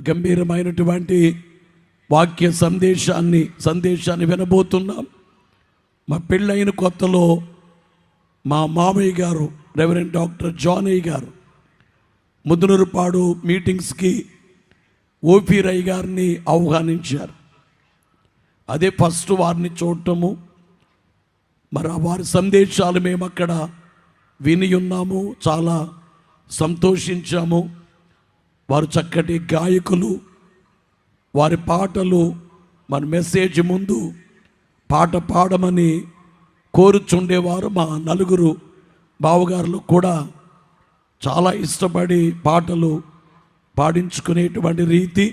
గంభీరమైనటువంటి వాక్య సందేశాన్ని వినబోతున్నాం. మా పెళ్ళైన కొత్తలో మా మామయ్య గారు రెవరెండ్ డాక్టర్ జానయ్య గారు ముదునూరుపాడు మీటింగ్స్కి ఓపీ రై గారిని ఆహ్వానించారు. అదే ఫస్ట్ వారిని చూడటము, మరి వారి సందేశాలు మేము అక్కడ విని ఉన్నాము, చాలా సంతోషించాము. వారు చక్కటి గాయకులు, వారి పాటలు మన మెసేజ్ ముందు పాట పాడమని కోరుచుండేవారు. మా నలుగురు బావగారులు కూడా చాలా ఇష్టపడి పాటలు పాడించుకునేటువంటి రీతి.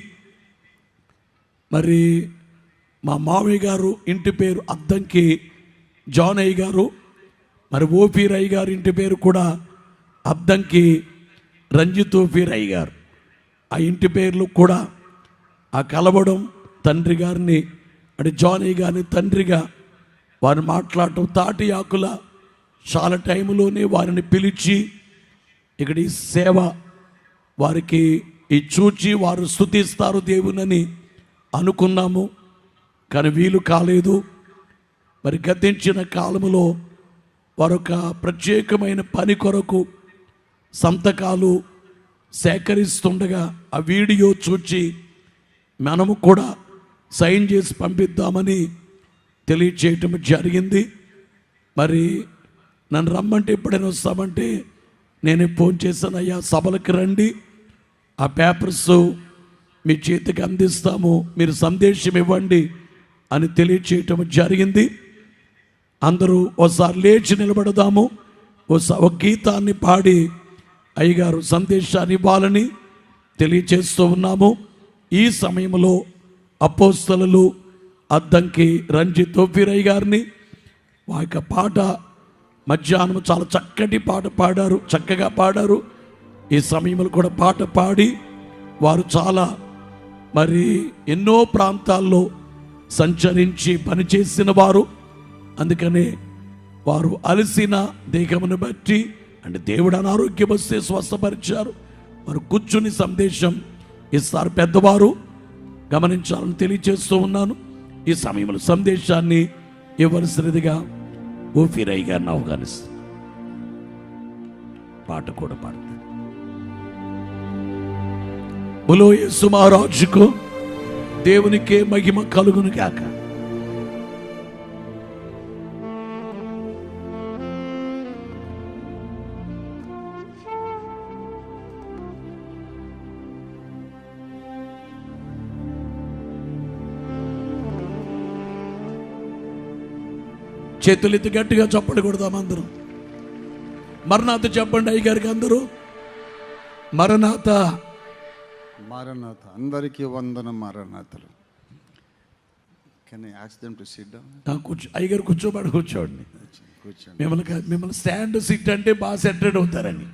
మరి మా మామయ్య గారు ఇంటి పేరు అద్దంకి జానయ్య గారు, మరి ఓపీ రై గారు ఇంటి పేరు కూడా అద్దంకి రంజిత్ ఓపీ రై గారు. ఆ ఇంటి పేర్లు కూడా ఆ కలవడం, తండ్రి గారిని అంటే జానయ్య గారిని తండ్రిగా వారు మాట్లాడటం, తాటి ఆకుల చాలా టైంలోనే వారిని పిలిచి ఇక్కడ ఈ సేవ వారికి ఈ చూచి వారు స్తుతిస్తారు దేవునని అనుకున్నాము. కానీ వీలు కాలేదు. మరి గతించిన కాలములో వారొక ప్రత్యేకమైన పని కొరకు సంతకాలు సేకరిస్తుండగా ఆ వీడియో చూచి మనము కూడా సైన్ చేసి పంపిద్దామని తెలియచేయటం జరిగింది. మరి నన్ను రమ్మంటే ఎప్పుడైనా వస్తామంటే నేనే ఫోన్ చేశాను, అయ్యా సభలకు రండి, ఆ పేపర్స్ మీ చేతికి అందిస్తాము, మీరు సందేశం ఇవ్వండి అని తెలియచేయటం జరిగింది. అందరూ ఒకసారి లేచి నిలబడదాము, ఒక గీతాన్ని పాడి అయ్యగారు సందేశాన్ని ఇవ్వాలని తెలియచేస్తూ ఉన్నాము. ఈ సమయంలో అపోస్తలులు అద్దంకి రంజిత్ ఓపీ రై గారిని ఆ యొక్క పాట మధ్యాహ్నం చాలా చక్కటి పాట పాడారు, చక్కగా పాడారు. ఈ సమయంలో కూడా పాట పాడి వారు చాలా మరి ఎన్నో ప్రాంతాల్లో సంచరించి పనిచేసిన వారు. అందుకనే వారు అలసిన దేహమును బట్టి అంటే దేవుడు అనారోగ్యం వస్తే స్వస్థపరిచారు. వారు కూర్చుని సందేశం ఇస్తారు. పెద్దవారు గమనించాలని తెలియచేస్తూ ఉన్నాను. ఈ సమయంలో సందేశాన్ని ఇవ్వవలసినదిగా ఓపీ రై గారిని ఆహ్వానిస్తారు. పాట కూడా పాడతారు. బోలో యేసు మహారాజుకు దేవునికే మహిమ కలుగును గాక. చేతులెత్తి గట్టిగా చప్పట్లు కొడదాం అందరూ. మరణాత చెప్పండి అయ్యగారికి అందరూ. మరణాత మారనాథ అందరికీ వందన మారనాథలు. Can I ask them to sit down? అయ్యగారు కూర్చోండి. మిమ్మల్ని స్టాండ్ సిట్ అంటే బాగా సెటరేట్ అవుతారని.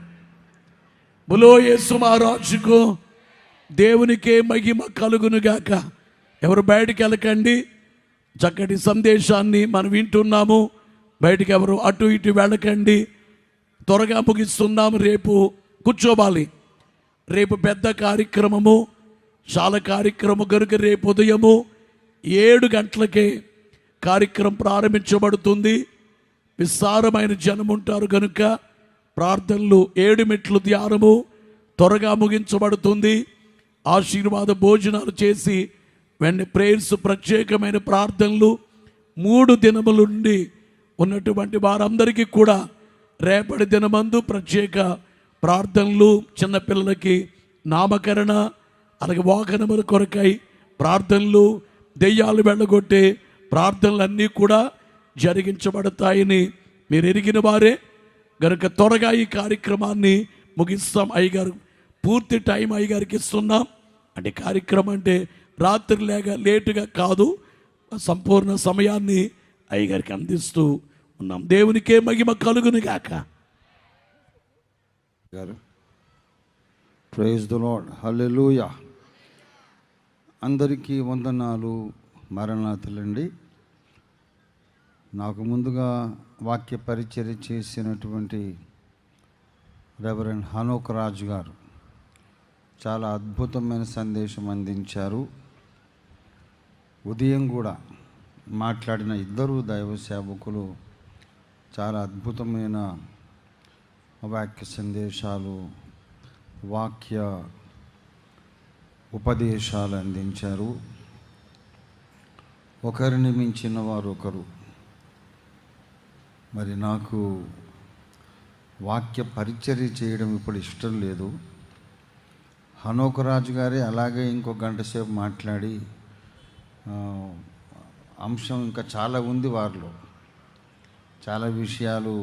బోలో యేసు మహారాజుకు దేవునికే మహిమ కలుగును గాక. ఎవరు బయటికి వెళ్ళకండి. చక్కటి సందేశాన్ని మనం వింటున్నాము. బయటికి ఎవరు అటు ఇటు వెళ్ళకండి. త్వరగా ముగిస్తున్నాము. రేపు కూర్చోవాలి. రేపు పెద్ద కార్యక్రమము, చాలా కార్యక్రమం కనుక రేపు ఉదయము 7 గంటలకే కార్యక్రమం ప్రారంభించబడుతుంది. విస్తారమైన జనం ఉంటారు కనుక ప్రార్థనలు 7 మెట్లు ధ్యానము త్వరగా ముగించబడుతుంది. ఆశీర్వాద భోజనాలు చేసి వెంటనే ప్రేయర్స్, ప్రత్యేకమైన ప్రార్థనలు 3 దినముల నుండి ఉన్నటువంటి వారందరికీ కూడా రేపటి దినమందు ప్రత్యేక ప్రార్థనలు, చిన్నపిల్లలకి నామకరణ, అలాగే వాహనముల కొరకై ప్రార్థనలు, దెయ్యాలు వెళ్ళగొట్టే ప్రార్థనలన్నీ కూడా జరిగించబడతాయని మీరు ఎరిగిన వారే గనుక త్వరగా ఈ కార్యక్రమాన్ని ముగిస్తాం. అయ్యగారు పూర్తి టైం అయ్యగారికి ఇస్తున్నాం. అంటే కార్యక్రమం అంటే రాత్రి లేటుగా కాదు, సంపూర్ణ సమయాన్ని అయ్యగారికి అందిస్తూ ఉన్నాం. దేవునికే మహిమ కలుగును గాక. ప్రైజ్ ది లార్డ్, హల్లెలూయా. అందరికీ వందనాలు మరణాతులండి. నాకు ముందుగా వాక్య పరిచర్య చేసినటువంటి రెవరెండ్ హనోక్ రాజు గారు, చాలా అద్భుతమైన సందేశం అందించారు. ఉదయం కూడా మాట్లాడిన ఇద్దరు దైవ సేవకులు చాలా అద్భుతమైన వాక్య సందేశాలు, వాక్య ఉపదేశాలు అందించారు. ఒకరిని మించిన వారు ఒకరు. మరి నాకు వాక్య పరిచర్య చేయడం ఇప్పుడు ఇష్టం లేదు. హనోక్ రాజు గారే అలాగే ఇంకో గంట సేపు మాట్లాడి అంశం ఇంకా చాలా ఉంది, వారిలో చాలా విషయాలు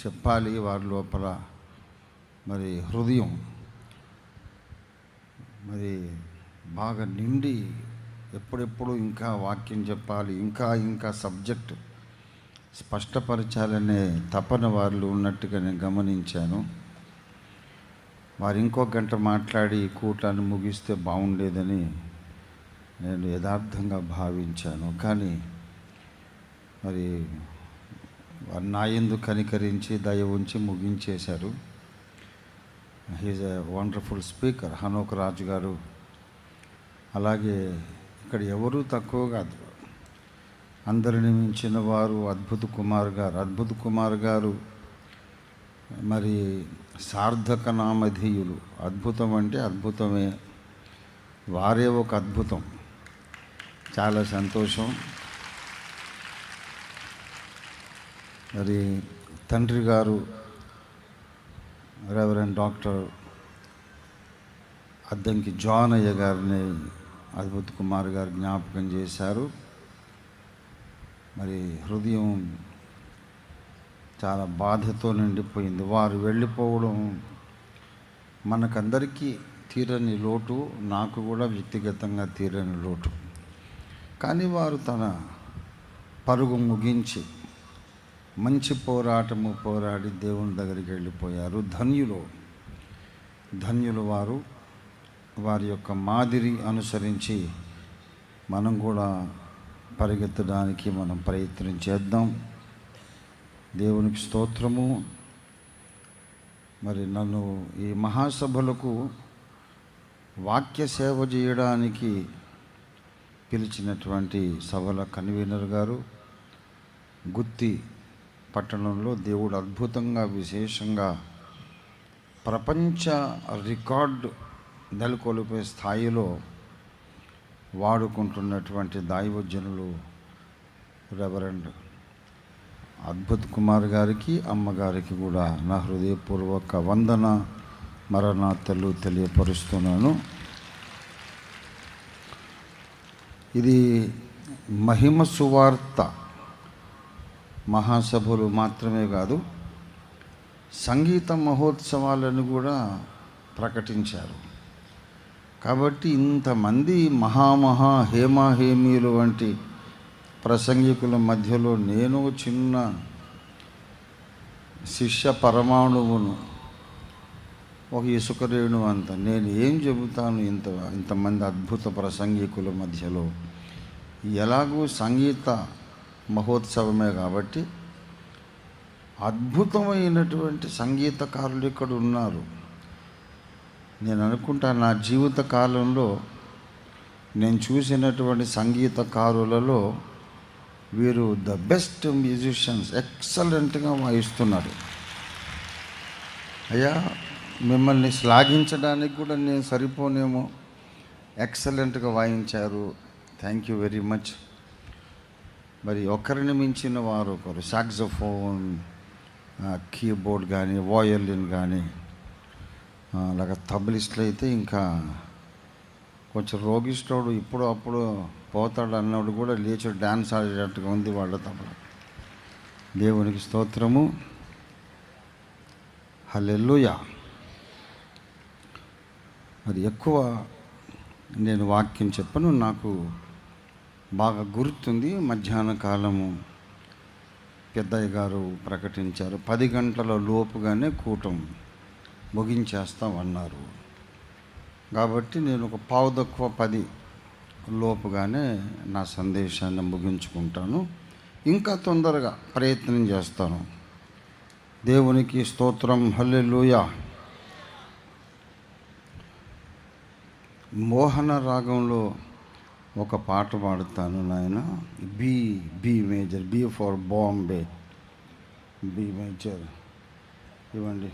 చెప్పాలి. వారి లోపల మరి హృదయం మరి బాగా నిండి ఎప్పుడెప్పుడు ఇంకా వాక్యం చెప్పాలి, ఇంకా సబ్జెక్ట్ స్పష్టపరచాలనే తపన వారిలో ఉన్నట్టుగా నేను గమనించాను. వారు ఇంకో గంట మాట్లాడి కూటాన్ని ముగిస్తే బాగుండేదని నేను యథార్థంగా భావించాను. కానీ మరి వారు నా యందు కనికరించి దయ ఉంచి ముగించేశారు. He's a wonderful speaker Hanok Raju garu. అలాగే ఇక్కడ ఎవరూ తక్కువ కాదు, అందరిని మించిన వారు అద్భుత కుమార్ గారు మరి సార్థక నామధేయులు. అద్భుతం అంటే అద్భుతమే, వారే ఒక అద్భుతం. చాలా సంతోషం. మరి తండ్రి గారు రెవరెండ్ డాక్టర్ అద్దంకి జాన్ అయ్య గారిని అద్భుత కుమార్ గారు జ్ఞాపకం చేశారు. మరి హృదయం చాలా బాధతో నిండిపోయింది. వారు వెళ్ళిపోవడం మనకందరికీ తీరని లోటు, నాకు కూడా వ్యక్తిగతంగా తీరని లోటు. కానీ వారు తన పరుగు ముగించి మంచి పోరాటము పోరాడి దేవుని దగ్గరికి వెళ్ళిపోయారు. ధన్యులు వారు. వారి యొక్క మాదిరి అనుసరించి మనం కూడా పరిగెత్తడానికి మనం ప్రయత్నం చేద్దాం. దేవునికి స్తోత్రము. మరి నన్ను ఈ మహాసభలకు వాక్య సేవ చేయడానికి పిలిచినటువంటి సభల కన్వీనర్ గారు, గుత్తి పట్టణంలో దేవుడు అద్భుతంగా విశేషంగా ప్రపంచ రికార్డు నెలకొల్పే స్థాయిలో వాడుకుంటున్నటువంటి దైవజనులు రెవరెండ్ అద్భుత కుమార్ గారికి, అమ్మగారికి కూడా నా హృదయపూర్వక వందన మరణాతలు తెలియపరుస్తున్నాను. ఇది మహిమ సువార్త మహాసభలు మాత్రమే కాదు, సంగీత మహోత్సవాలను కూడా ప్రకటించారు. కాబట్టి ఇంతమంది హేమీలు వంటి ప్రసంగికుల మధ్యలో నేను చిన్న శిష్య పరమాణువును, ఒక ఇసుక రేణు అంత. నేను ఏం చెబుతాను ఇంతమంది అద్భుత ప్రసంగికుల మధ్యలో? ఎలాగూ సంగీత మహోత్సవమే కాబట్టి అద్భుతమైనటువంటి సంగీతకారులు ఇక్కడ ఉన్నారు. నేను అనుకుంటా నా జీవిత కాలంలో నేను చూసినటువంటి సంగీతకారులలో వీరు ద బెస్ట్ మ్యూజిషియన్స్. ఎక్సలెంట్గా వాయిస్తున్నారు. అయ్యా, మిమ్మల్ని శ్లాఘించడానికి కూడా నేను సరిపోనేమో. ఎక్సలెంట్గా వాయించారు. Thank you very much. మరి ఒకరిని మించిన వారు ఒకరు. సాక్సోఫోన్, కీబోర్డ్ కానీ, వయోలిన్ కానీ, అలాగ తబలిస్టులు అయితే ఇంకా కొంచెం రోగిష్టోడు ఇప్పుడు అప్పుడు పోతాడు అన్నప్పుడు కూడా లేచి డ్యాన్స్ ఆడేటట్టుగా ఉంది వాళ్ళ తబల. దేవునికి స్తోత్రము. హల్లెలూయా. మరి ఎక్కువ నేను వాక్యం చెప్పను, నాకు బాగా గుర్తుంది. మధ్యాహ్న కాలము పెద్దయ్య గారు ప్రకటించారు, 10 గంటల లోపుగానే కూటం ముగించేస్తామన్నారు. కాబట్టి నేను ఒక 9:10 లోపుగానే నా సందేశాన్ని ముగించుకుంటాను. ఇంకా తొందరగా ప్రయత్నం చేస్తాను. దేవునికి స్తోత్రం. హల్లెలూయా. మోహన రాగంలో ఒక పాట పాడుతాను నాయన. B major, B for Bombay, B major ఇవ్వండి.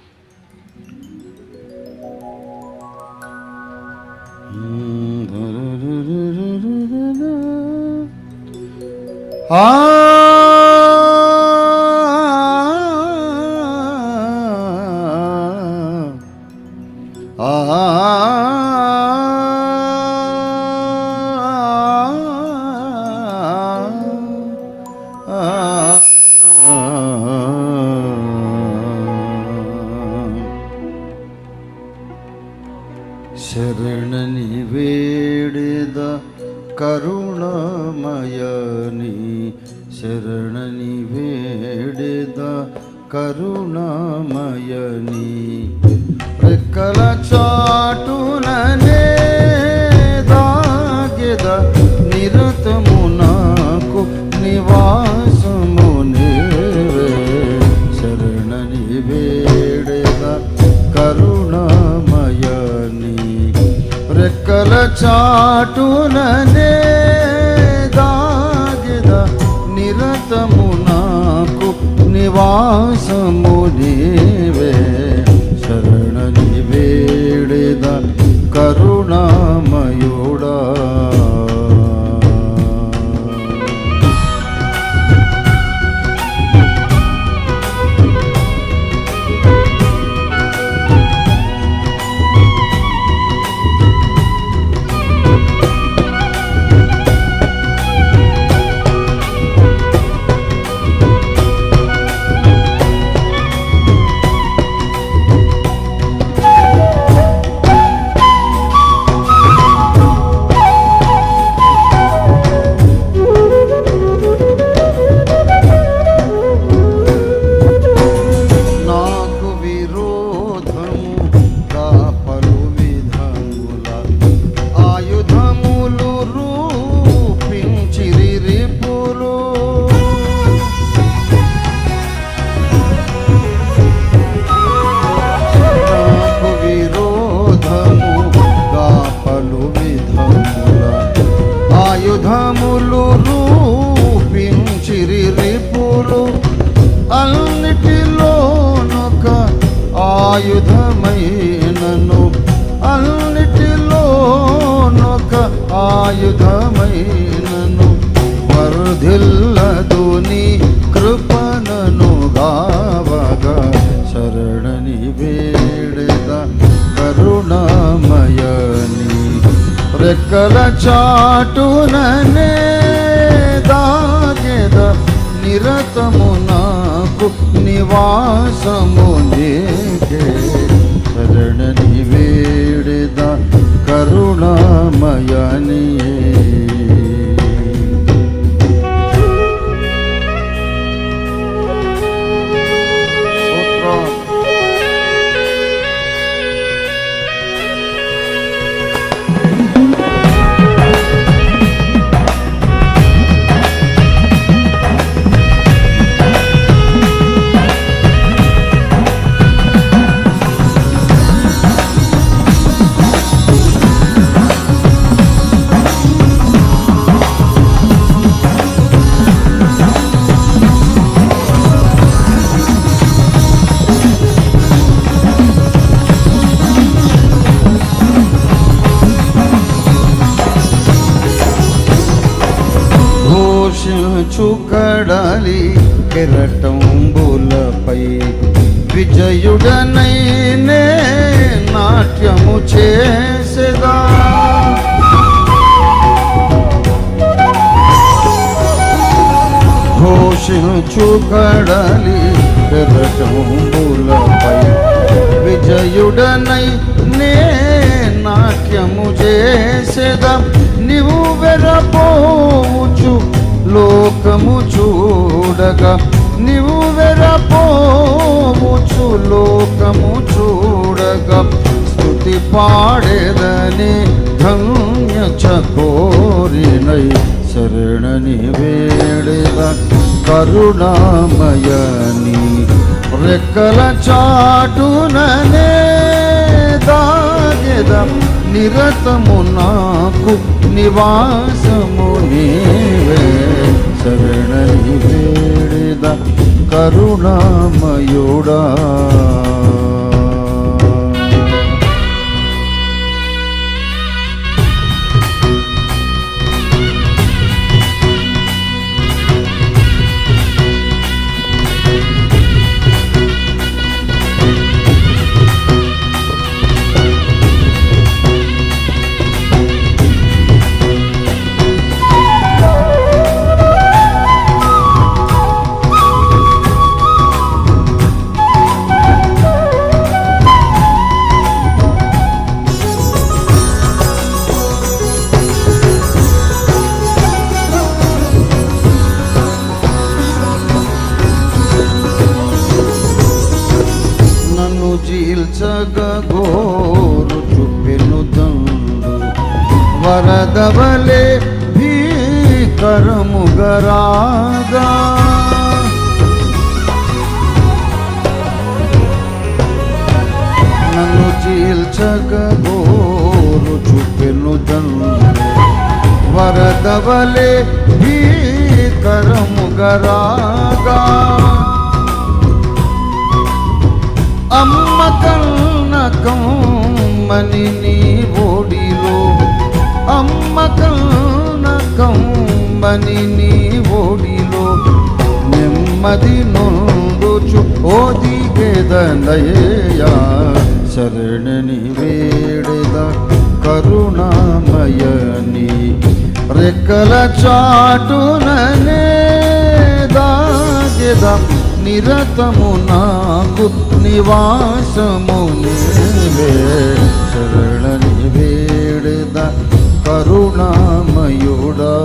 శరణని వేడేద కరుణామయని, శరణని వేడేద కరుణామయని, రెక్కల చాటుననే దాగెద నిరతము నాకు నివాసము నీవే. శరణని వేడేద కరుణామయని, రెక్కల చాటుననే దాగెద నిరతము నాకు నివాసము నీవే. శరణని వేడెద కరుణామయుడా. ఆయుధములు రూపించిరి రిపులు, అన్నిటిలోనొక ఆయుధమైనను, అన్నిటిలోనొక ఆయుధమైనను, వర్ధిల్లదు నీ కృపణను గావగా. శరణని వేడెద కరుణామయని, రెక్కల చాటుననే దాగెద నిరతము నాకు నివాసము నీకే. శరణని వేడెద కరుణామయని. చుకడలి కెరటంబులపై విజయుడనై నే నాట్యము చేసెదా. ఘోషించుకడలి కెరటంబులపై విజయుడనై నే నాట్యము చేసెదా. నీవు వెరపోవచ్చు లోకము చూడగా, నీవు వెరపోవచ్చు లోకము చూడగా, స్తుతి పాడేదని ధన్య చకోరినై. శరణని వేడెద కరుణామయని, రెక్కల చాటుననే దాగెద నిరతము నాకు నివాసము నీవే. శరణని వేడిద కరుణామయుడా. చీల్చగోరు చుప్పెను దండు వరదవలే భీకరముగరాగా. నన్ను చీల్చగోరు చుప్పెను దండు వరదవలే భీకరముగరాగా. అమ్మ కన్న కమ్మని నీ ఓడిలో, అమ్మ కన్న కమ్మని నీ ఓడిలో నెమ్మది నొందుచు ఓదిగెదనయ్యా. శరణని వేడెద కరుణామయని రెక్కల చాటుననే దాగెద. నిరతము నాకు నివాసము నీవే. శరణని వేడెద కరుణామయుడా.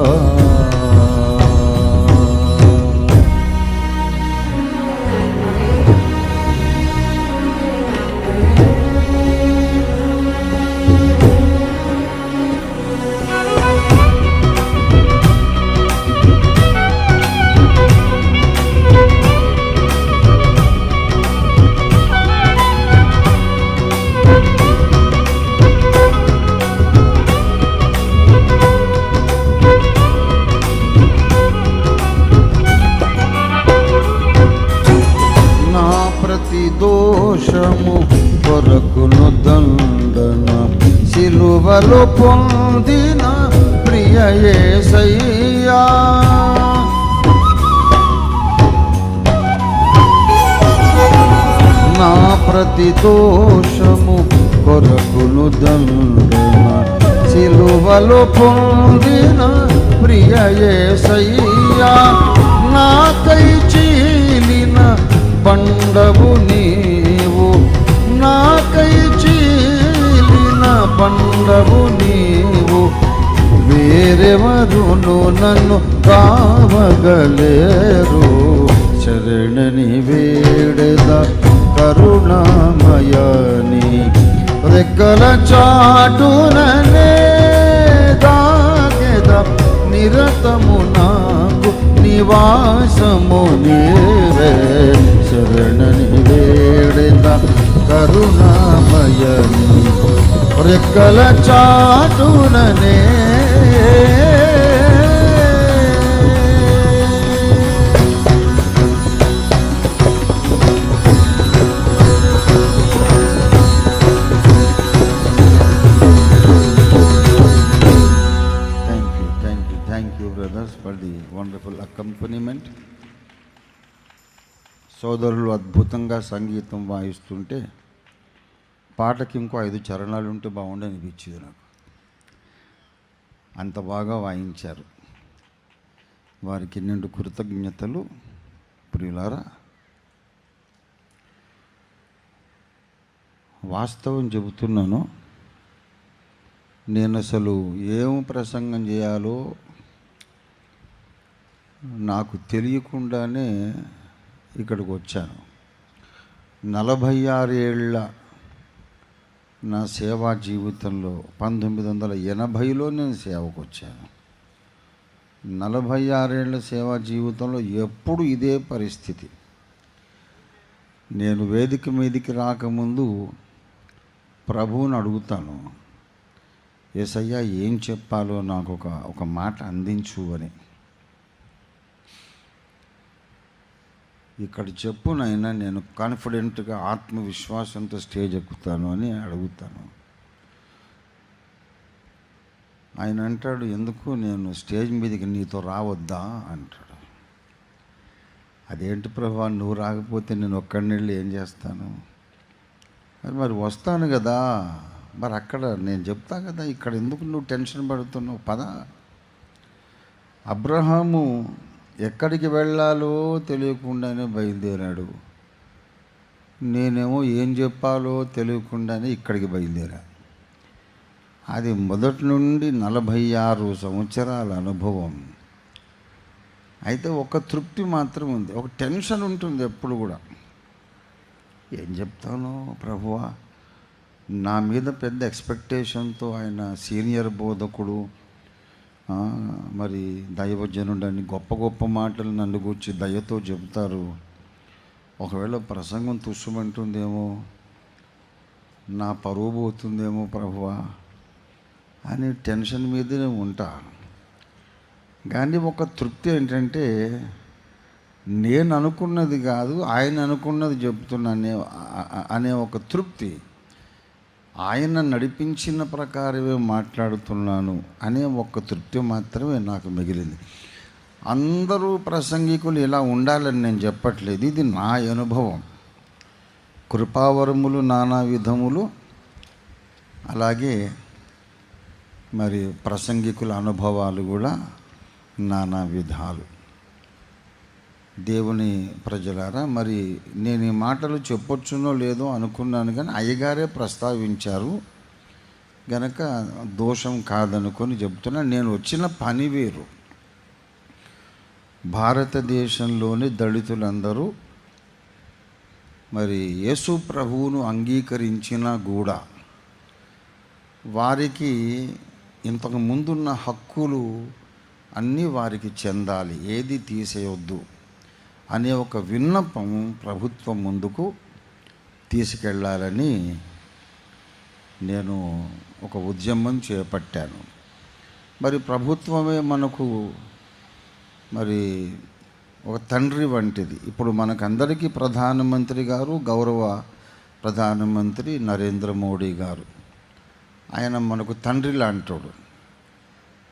దోషము కొరకును దండన సిలువలో పొందిన ప్రియ యేసయ్యా. నా ప్రతి దోషము కొరకును దండన సిలువలో పొందిన ప్రియ యేసయ్యా. నాకై చీలిన పండవు నీవు, నాకై చీలిన పండవు నీవు. వేరెవరును నన్ను కావగలేరు. శరణని వేడెద కరుణామయని రెక్కల చాటుననే దాగెద. నిరతము నాకు నివాసము నీవే. శరణని వేడెద కరుణామయని రెక్కల చాటుననే. Thank you brothers for the wonderful accompaniment. సోదరులు అద్భుతంగా సంగీతం వాయిస్తుంటే పాటకి ఇంకో 5 చరణాలు ఉంటే బాగుండి అనిపించింది నాకు. అంత బాగా వాయించారు. వారికి నిండు కృతజ్ఞతలు. ప్రియులారా, వాస్తవం చెబుతున్నాను. నేను అసలు ఏం ప్రసంగం చేయాలో నాకు తెలియకుండానే ఇక్కడికి వచ్చాను. 46 ఏళ్ళ నా సేవా జీవితంలో 1980లో నేను సేవకు వచ్చాను. 46 ఏళ్ళ సేవా జీవితంలో ఎప్పుడు ఇదే పరిస్థితి. నేను వేదిక మీదికి రాకముందు ప్రభువుని అడుగుతాను, యేసయ్యా ఏం చెప్పాలో నాకు ఒక మాట అందించు అని. ఇక్కడ చెప్పు నాయనా, నేను కాన్ఫిడెంట్గా ఆత్మవిశ్వాసంతో స్టేజ్ ఎక్కుతాను అని అడుగుతాను. ఆయన అంటాడు, ఎందుకు నేను స్టేజ్ మీదకి నీతో రావద్దా అంటాడు. అదేంటి ప్రభా, నువ్వు రాకపోతే నేను ఒక్కడిని వెళ్ళి ఏం చేస్తాను? మరి వస్తాను కదా, మరి అక్కడ నేను చెప్తా కదా, ఇక్కడ ఎందుకు నువ్వు టెన్షన్ పడుతున్నావు? పద. అబ్రహాము ఎక్కడికి వెళ్ళాలో తెలియకుండానే బయలుదేరాడు. నేనేమో ఏం చెప్పాలో తెలియకుండానే ఇక్కడికి బయలుదేరా. అది మొదటి నుండి 46 సంవత్సరాల అనుభవం. అయితే ఒక తృప్తి మాత్రం ఉంది, ఒక టెన్షన్ ఉంటుంది ఎప్పుడు కూడా. ఏం చెప్తాను ప్రభువా, నా మీద పెద్ద ఎక్స్పెక్టేషన్తో ఆయన సీనియర్ బోధకుడు, మరి దైవజనుడని గొప్ప గొప్ప మాటలు నన్ను గురించి దయతో చెబుతారు. ఒకవేళ ప్రసంగం తుస్సుమంటుందేమో, నా పరువు పోతుందేమో ప్రభువా అని టెన్షన్ మీదనే ఉంటా. కానీ ఒక తృప్తి ఏంటంటే, నేను అనుకున్నది కాదు ఆయన అనుకున్నది చెప్తున్నా అనే ఒక తృప్తి. ఆయన నడిపించిన ప్రకారమే మాట్లాడుతున్నాను అనే ఒక తృప్తి మాత్రమే నాకు మిగిలింది. అందరూ ప్రసంగికులు ఇలా ఉండాలని నేను చెప్పట్లేదు, ఇది నా అనుభవం. కృపావరములు నానా విధములు, అలాగే మరి ప్రసంగికుల అనుభవాలు కూడా నానా విధాలు. దేవుని ప్రజలారా, మరి నేను ఈ మాటలు చెప్పొచ్చునో లేదో అనుకున్నాను, కానీ అయ్యగారే ప్రస్తావించారు గనక దోషం కాదనుకొని చెప్తున్నా. నేను వచ్చిన పని వేరు. భారతదేశంలోని దళితులందరూ మరి యేసు ప్రభువును అంగీకరించినా కూడా వారికి ఇంతకు ముందున్న హక్కులు అన్నీ వారికి చెందాలి, ఏది తీసేయొద్దు అనే ఒక విన్నపం ప్రభుత్వం ముందుకు తీసుకెళ్ళాలని నేను ఒక ఉద్యమం చేపట్టాను. మరి ప్రభుత్వమే మనకు మరి ఒక తండ్రి వంటిది. ఇప్పుడు మనకందరికీ ప్రధానమంత్రి గారు, గౌరవ ప్రధానమంత్రి నరేంద్ర మోడీ గారు, ఆయన మనకు తండ్రి లాంటోడు.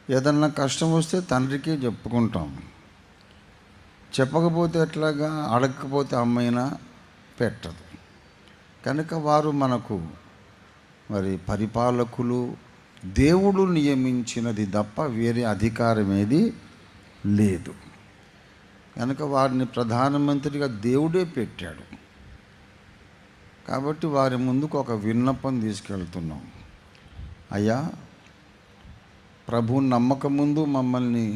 ఏదన్నా కష్టం వస్తే తండ్రికే చెప్పుకుంటాం. చెప్పకపోతే ఎట్లాగా, అడగకపోతే అమ్మైనా పెట్టదు. కనుక వారు మనకు మరి పరిపాలకులు, దేవుడు నియమించినది తప్ప వేరే అధికారం ఏది లేదు. కనుక వారిని ప్రధానమంత్రిగా దేవుడే పెట్టాడు. కాబట్టి వారి ముందుకు ఒక విన్నపం తీసుకెళ్తున్నాం. అయ్యా, ప్రభు నమ్మకం ముందు మమ్మల్ని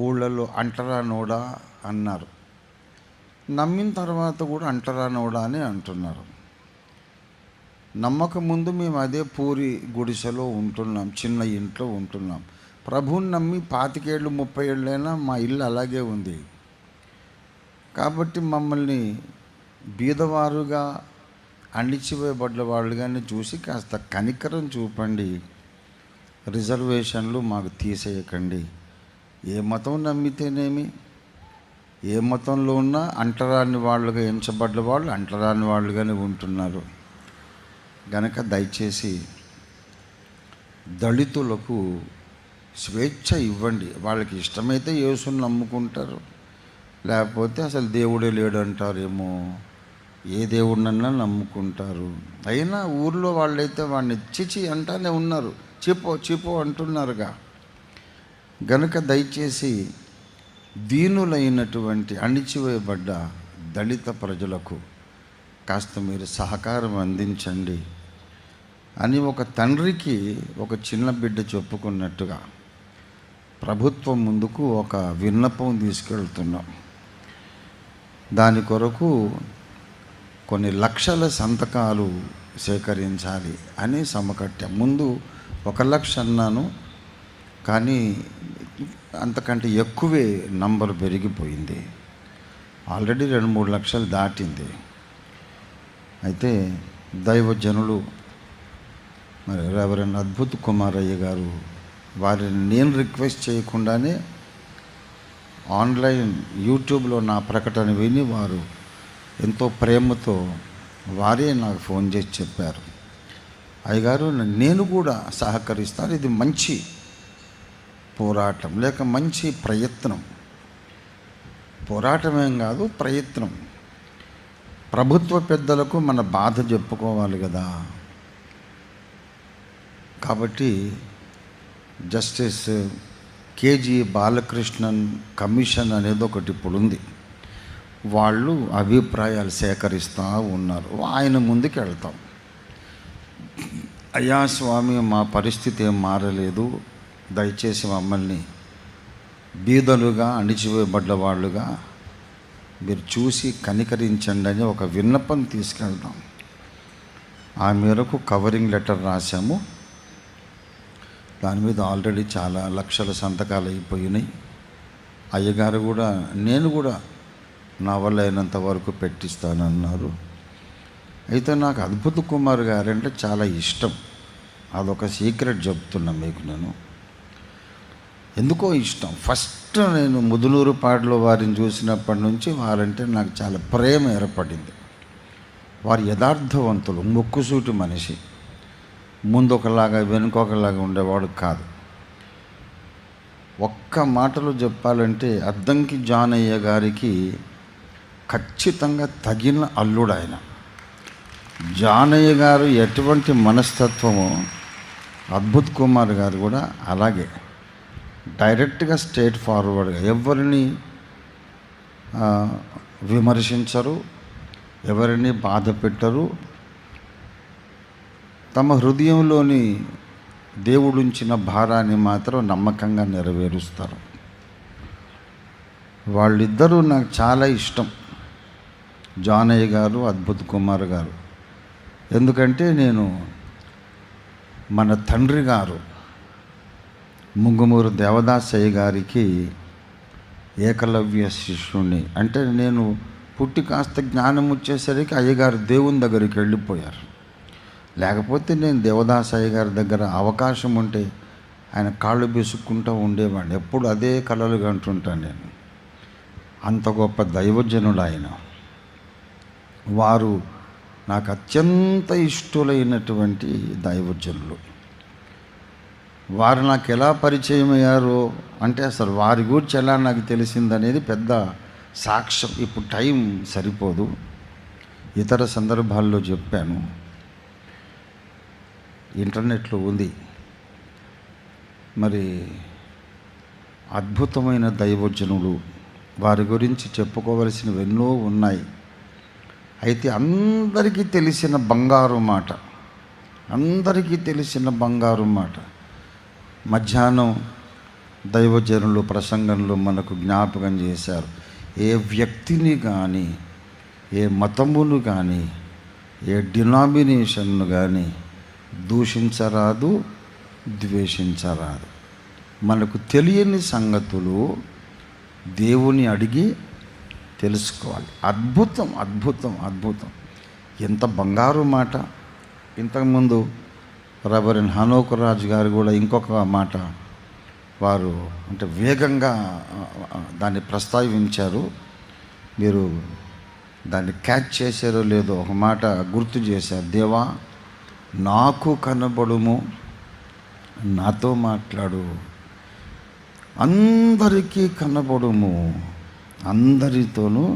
ఊళ్ళల్లో అంటరానోడా అన్నారు, నమ్మిన తర్వాత కూడా అంటరానోడా అని అంటున్నారు. నమ్మకం ముందు మేము అదే పూరి గుడిసెలో ఉంటున్నాం, చిన్న ఇంట్లో ఉంటున్నాం. ప్రభుని నమ్మి 25 ఏళ్ళు 30 ఏళ్ళైనా మా ఇల్లు అలాగే ఉంది. కాబట్టి మమ్మల్ని బీదవారుగా అణిచివేయబడ్డ వాళ్ళుగానే చూసి కాస్త కనికరం చూపండి, రిజర్వేషన్లు మాకు తీసేయకండి. ఏ మతం నమ్మితేనేమి, ఏ మతంలో ఉన్నా అంటరాని వాళ్ళుగా ఎంచబడ్డ వాళ్ళు అంటరాని వాళ్ళుగానే ఉంటున్నారు. గనక దయచేసి దళితులకు స్వేచ్ఛ ఇవ్వండి. వాళ్ళకి ఇష్టమైతే యేసుని నమ్ముకుంటారు, లేకపోతే అసలు దేవుడే లేడు అంటారేమో, ఏ దేవుడినన్నా నమ్ముకుంటారు. అయినా ఊర్లో వాళ్ళైతే వాడిని చిచి అంటానే ఉన్నారు, చిపో అంటున్నారుగా. గనుక దయచేసి దీనులైనటువంటి అణిచివేయబడ్డ దళిత ప్రజలకు కాస్త మీరు సహకారం అందించండి అని ఒక తండ్రికి ఒక చిన్న బిడ్డ చెప్పుకున్నట్టుగా ప్రభుత్వం ముందుకు ఒక విన్నపం తీసుకెళ్తున్నాం. దాని కొరకు కొన్ని లక్షల సంతకాలు సేకరించాలి అని సమకట్టాం. ముందు 1 లక్ష అన్నాను, కానీ అంతకంటే ఎక్కువే నంబర్ పెరిగిపోయింది. ఆల్రెడీ 2-3 లక్షలు దాటింది. అయితే దైవజనులు మరి రెవరెండ్ అద్భుత్ కుమారయ్య గారు, వారిని నేను రిక్వెస్ట్ చేయకుండానే ఆన్లైన్ యూట్యూబ్లో నా ప్రకటన విని వారు ఎంతో ప్రేమతో వారే నాకు ఫోన్ చేసి చెప్పారు, అయ్యగారు నేను కూడా సహకరిస్తాను, ఇది మంచి పోరాటం లేక మంచి ప్రయత్నం, పోరాటమేం కాదు ప్రయత్నం. ప్రభుత్వ పెద్దలకు మన బాధ చెప్పుకోవాలి కదా. కాబట్టి జస్టిస్ కేజీ బాలకృష్ణన్ కమిషన్ అనేది ఒకటి ఇప్పుడు ఉంది. వాళ్ళు అభిప్రాయాలు సేకరిస్తూ ఉన్నారు. ఆయన ముందుకు వెళ్తాం, అయ్యా స్వామి మా పరిస్థితి ఏం మారలేదు, దయచేసి మమ్మల్ని బీదలుగా అణిచివేయబడ్డ వాళ్ళుగా మీరు చూసి కనికరించండి అని ఒక విన్నపం తీసుకెళ్తాం. ఆ మేరకు కవరింగ్ లెటర్ రాశాము. దాని మీద ఆల్రెడీ చాలా లక్షల సంతకాలు అయిపోయినాయి. అయ్యగారు కూడా నేను కూడా నా వల్ల అయినంత వరకు పెట్టిస్తానన్నారు. అయితే నాకు అద్భుత్ కుమార్ గారంటే చాలా ఇష్టం. అదొక సీక్రెట్ చెప్తున్నా మీకు. నేను ఎందుకో ఇష్టం. ఫస్ట్ నేను ముదునూరుపాడులో వారిని చూసినప్పటి నుంచి వారంటే నాకు చాలా ప్రేమ ఏర్పడింది. వారు యథార్థవంతులు, ముక్కుసూటి మనిషి, ముందు ఒకలాగా వెనుకొకలాగా ఉండేవాడు కాదు. ఒక్క మాటలో చెప్పాలంటే అద్దంకి జానయ్య గారికి ఖచ్చితంగా తగిన అల్లుడు ఆయన. జానయ్య గారు ఎటువంటి మనస్తత్వమో అద్భుత్ కుమార్ గారు కూడా అలాగే డైరెక్ట్గా స్ట్రైట్ ఫార్వర్డ్గా ఎవరిని విమర్శించరు, ఎవరిని బాధ పెట్టరు. తమ హృదయంలోని దేవుడుంచిన భారాన్ని మాత్రం నమ్మకంగా నెరవేరుస్తారు. వాళ్ళిద్దరూ నాకు చాలా ఇష్టం, జానయ్య గారు, అద్భుత్ కుమార్ గారు. ఎందుకంటే నేను మన తండ్రి గారు ముంగుమూరు దేవదాసయ్య గారికి ఏకలవ్య శిష్యుణ్ణి. అంటే నేను పుట్టి కాస్త జ్ఞానం వచ్చేసరికి అయ్యగారు దేవుని దగ్గరికి వెళ్ళిపోయారు. లేకపోతే నేను దేవదాసయ్య గారి దగ్గర అవకాశం ఉంటే ఆయన కాళ్ళు బీసుక్కుంటూ ఉండేవాడిని. ఎప్పుడు అదే కలలు కంటుంటాను నేను. అంత గొప్ప దైవజనుడు ఆయన. వారు నాకు అత్యంత ఇష్టలైనటువంటి దైవజనులు. వారు నాకు ఎలా పరిచయం అయ్యారో అంటే అసలు వారి గురించి ఎలా నాకు తెలిసిందనేది పెద్ద సాక్ష్యం. ఇప్పుడు టైం సరిపోదు, ఇతర సందర్భాల్లో చెప్పాను, ఇంటర్నెట్లో ఉంది. మరి అద్భుతమైన దైవజనులు, వారి గురించి చెప్పుకోవలసినవి ఎన్నో ఉన్నాయి. అయితే అందరికీ తెలిసిన బంగారు మాట, అందరికీ తెలిసిన బంగారు మాట మధ్యాహ్నం దైవజనులు ప్రసంగంలో మనకు జ్ఞాపకం చేశారు. ఏ వ్యక్తిని కానీ, ఏ మతమును కానీ, ఏ డినామినేషన్ను కానీ దూషించరాదు, ద్వేషించరాదు. మనకు తెలియని సంగతులు దేవుని అడిగి తెలుసుకోవాలి. అద్భుతం, అద్భుతం, అద్భుతం. ఎంత బంగారు మాట. ఇంతకుముందు రెవరెండ్ హనోక్ రాజు గారు కూడా ఇంకొక మాట వారు అంటే వేగంగా దాన్ని ప్రస్తావించారు. మీరు దాన్ని క్యాచ్ చేశారో లేదో ఒక మాట గుర్తు చేశారు. దేవా నాకు కనబడుము, నాతో మాట్లాడు, అందరికీ కనబడుము, అందరితోనూ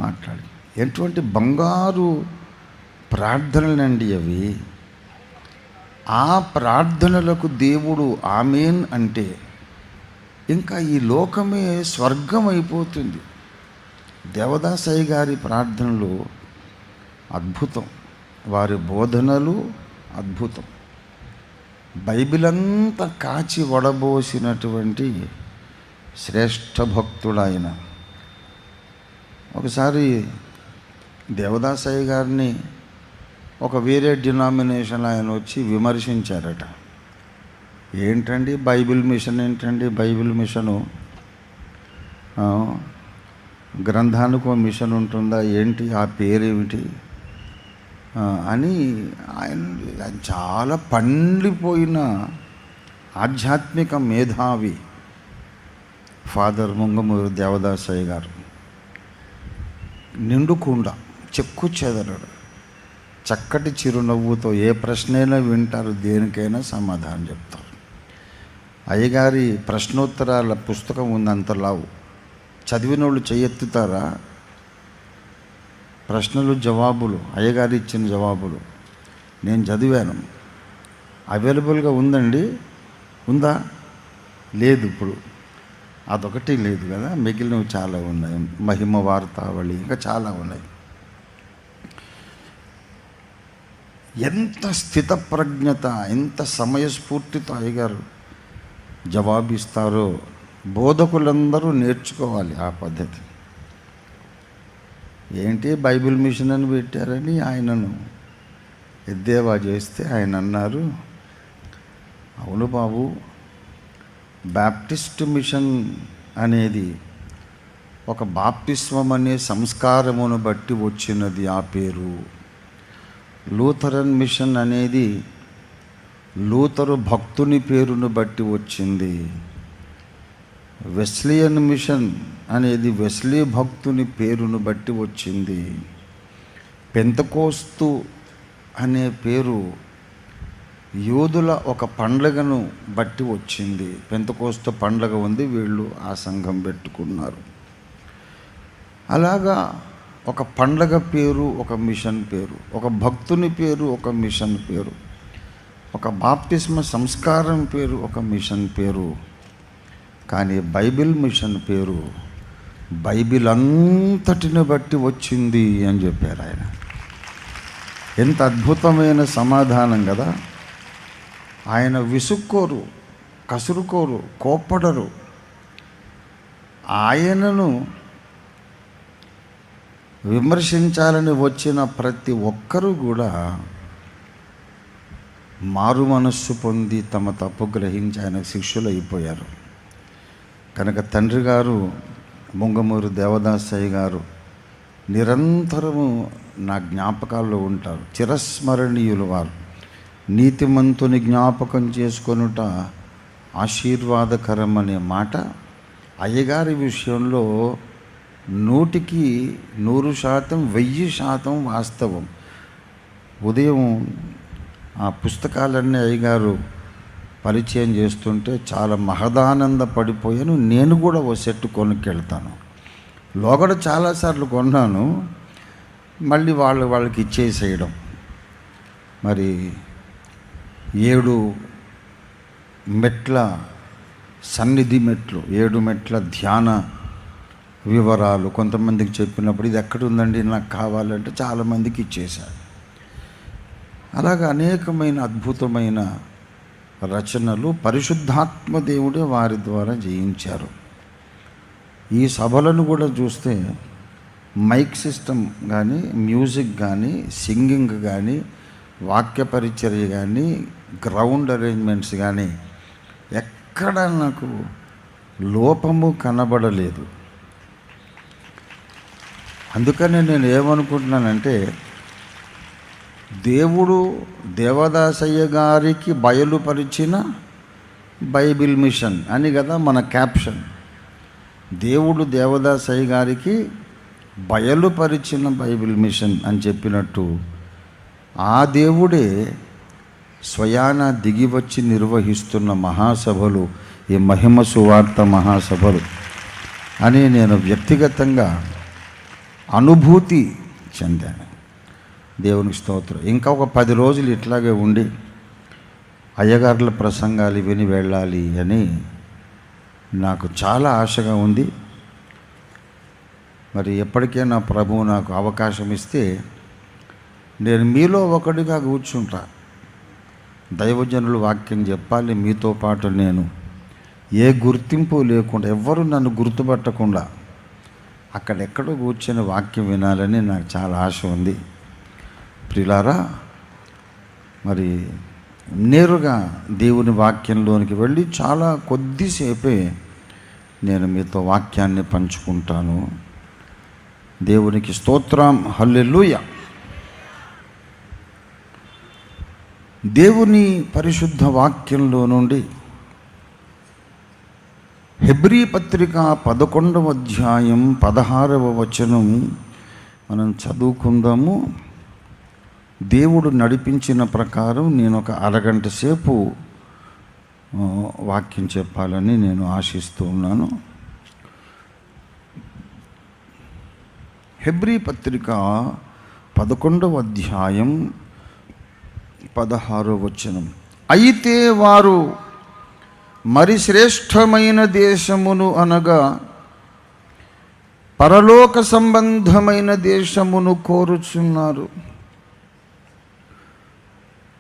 మాట్లాడు. ఎటువంటి బంగారు ప్రార్థనలండి అవి. ఆ ప్రార్థనలకు దేవుడు ఆమేన్ అంటే ఇంకా ఈ లోకమే స్వర్గం అయిపోతుంది. దేవదాసయ్య గారి ప్రార్థనలు అద్భుతం, వారి బోధనలు అద్భుతం. బైబిల్ అంతా కాచి వడబోసినటువంటి శ్రేష్ఠ భక్తుడు ఆయన. ఒకసారి దేవదాసయ్య గారిని ఒక వేరే డినామినేషన్ ఆయన వచ్చి విమర్శించారట. ఏంటండి బైబిల్ మిషన్, ఏంటండి బైబిల్ మిషను, గ్రంథానికి ఒక మిషన్ ఉంటుందా ఏంటి, ఆ పేరేమిటి అని ఆయన చాలా పండిపోయిన ఆధ్యాత్మిక మేధావి ఫాదర్ ముంగమూరు దేవదాసయ్య గారు. నిండుకుండా చెక్కు చెదరడు, చక్కటి చిరునవ్వుతో ఏ ప్రశ్నైనా వింటారు, దేనికైనా సమాధానం చెప్తారు. అయ్యగారి ప్రశ్నోత్తరాల పుస్తకం ఉంది, అంతలావు. చదివిన వాళ్ళు చెయ్యెత్తుతారా? ప్రశ్నలు జవాబులు, అయ్యగారు ఇచ్చిన జవాబులు నేను చదివాను. అవైలబుల్గా ఉందండి, ఉందా? లేదు, ఇప్పుడు అదొకటి లేదు కదా, మిగిలినవి చాలా ఉన్నాయి. మహిమ వార్తావళి, ఇంకా చాలా ఉన్నాయి. ఎంత స్థితప్రజ్ఞత, ఎంత సమయస్ఫూర్తితో అయ్యగారు జవాబిస్తారో బోధకులందరూ నేర్చుకోవాలి ఆ పద్ధతి. ఏంటి బైబిల్ మిషన్ అని పెట్టారని ఆయనను ఎద్దేవా చేస్తే ఆయన అన్నారు, అవును బాబు, బాప్టిస్ట్ మిషన్ అనేది ఒక బాప్టిస్మం అనే సంస్కారమును బట్టి వచ్చినది ఆ పేరు. లూథరన్ మిషన్ అనేది లూథరు భక్తుని పేరును బట్టి వచ్చింది. వెస్లియన్ మిషన్ అనేది వెస్లీ భక్తుని పేరును బట్టి వచ్చింది. పెంతకోస్తు అనే పేరు యూదుల ఒక పండుగను బట్టి వచ్చింది. పెంతకోస్తు పండుగ ఉంది, వీళ్ళు ఆ సంఘం పెట్టుకున్నారు. అలాగా ఒక పండగ పేరు ఒక మిషన్ పేరు, ఒక భక్తుని పేరు ఒక మిషన్ పేరు, ఒక బాప్టిస్మ సంస్కారం పేరు ఒక మిషన్ పేరు. కానీ బైబిల్ మిషన్ పేరు బైబిల్ అంతటిని బట్టి వచ్చింది అని చెప్పారు ఆయన. ఎంత అద్భుతమైన సమాధానం కదా. ఆయన విసుక్కోరు, కసురుకోరు, కోప్పడరు. ఆయనను విమర్శించాలని వచ్చిన ప్రతి ఒక్కరూ కూడా మారు మనస్సు పొంది తమ తప్పు గ్రహించి ఆయన శిష్యులు అయిపోయారు. కనుక తండ్రి గారు ముంగమూరు దేవదాసయ్య గారు నిరంతరము నా జ్ఞాపకాల్లో ఉంటారు. చిరస్మరణీయులు వారు. నీతిమంతుని జ్ఞాపకం చేసుకొనుట ఆశీర్వాదకరం అనే మాట అయ్యగారి విషయంలో 100కి 100%, 1000% వాస్తవం. ఉదయం ఆ పుస్తకాలన్నీ అయ్యగారు పరిచయం చేస్తుంటే చాలా మహదానంద పడిపోయాను. నేను కూడా ఓ సెట్ కొనుక్కెళ్తాను. లోగడ చాలాసార్లు కొన్నాను, మళ్ళీ వాళ్ళకి ఇచ్చేసేయడం. మరి 7 మెట్ల సన్నిధి మెట్లు, 7 మెట్ల ధ్యాన వివరాలు కొంతమందికి చెప్పినప్పుడు ఇది ఎక్కడుందండి నాకు కావాలంటే చాలామందికి ఇచ్చేశారు. అలాగా అనేకమైన అద్భుతమైన రచనలు పరిశుద్ధాత్మ దేవుడే వారి ద్వారా జయించారు. ఈ సభలను కూడా చూస్తే మైక్ సిస్టమ్ కానీ, మ్యూజిక్ కానీ, సింగింగ్ కానీ, వాక్య పరిచర్య కానీ, గ్రౌండ్ అరేంజ్మెంట్స్ కానీ ఎక్కడ నాకు లోపము కనబడలేదు. అందుకనే నేను ఏమనుకుంటున్నానంటే, దేవుడు దేవదాసయ్య గారికి బయలుపరిచిన బైబిల్ మిషన్ అని కదా మన క్యాప్షన్. దేవుడు దేవదాసయ్య గారికి బయలుపరిచిన బైబిల్ మిషన్ అని చెప్పినట్టు ఆ దేవుడే స్వయాన దిగివచ్చి నిర్వహిస్తున్న మహాసభలు ఈ మహిమ సువార్త మహాసభలు అని నేను వ్యక్తిగతంగా అనుభూతి చెందాను. దేవునికి స్తోత్రం. ఇంకా ఒక 10 రోజులు ఇట్లాగే ఉండి అయ్యగారుల ప్రసంగాలు విని వెళ్ళాలి అని నాకు చాలా ఆశగా ఉంది. మరి ఎప్పటికైనా ప్రభువు నాకు అవకాశం ఇస్తే నేను మీలో ఒకటిగా కూర్చుంటా. దైవజనులు వాక్యం చెప్పాలి, మీతో పాటు నేను ఏ గుర్తింపు లేకుండా, ఎవ్వరూ నన్ను గుర్తుపట్టకుండా అక్కడెక్కడో కూర్చొని వాక్యం వినాలని నాకు చాలా ఆశ ఉంది. ప్రియులారా, మరి నేరుగా దేవుని వాక్యంలోనికి వెళ్ళి చాలా కొద్దిసేపే నేను మీతో వాక్యాన్ని పంచుకుంటాను. దేవునికి స్తోత్రం, హల్లెలూయా. దేవుని పరిశుద్ధ వాక్యంలో నుండి హెబ్రీ పత్రిక 11వ అధ్యాయం 16వ వచనం మనం చదువుకుందాము. దేవుడు నడిపించిన ప్రకారం నేను ఒక అరగంట సేపు వాక్యం చెప్పాలని నేను ఆశిస్తూ ఉన్నాను. హెబ్రీ పత్రిక 11వ అధ్యాయం 16వ వచనం. అయితే వారు మరి శ్రేష్టమైన దేశమును అనగా పరలోక సంబంధమైన దేశమును కోరుచున్నారు.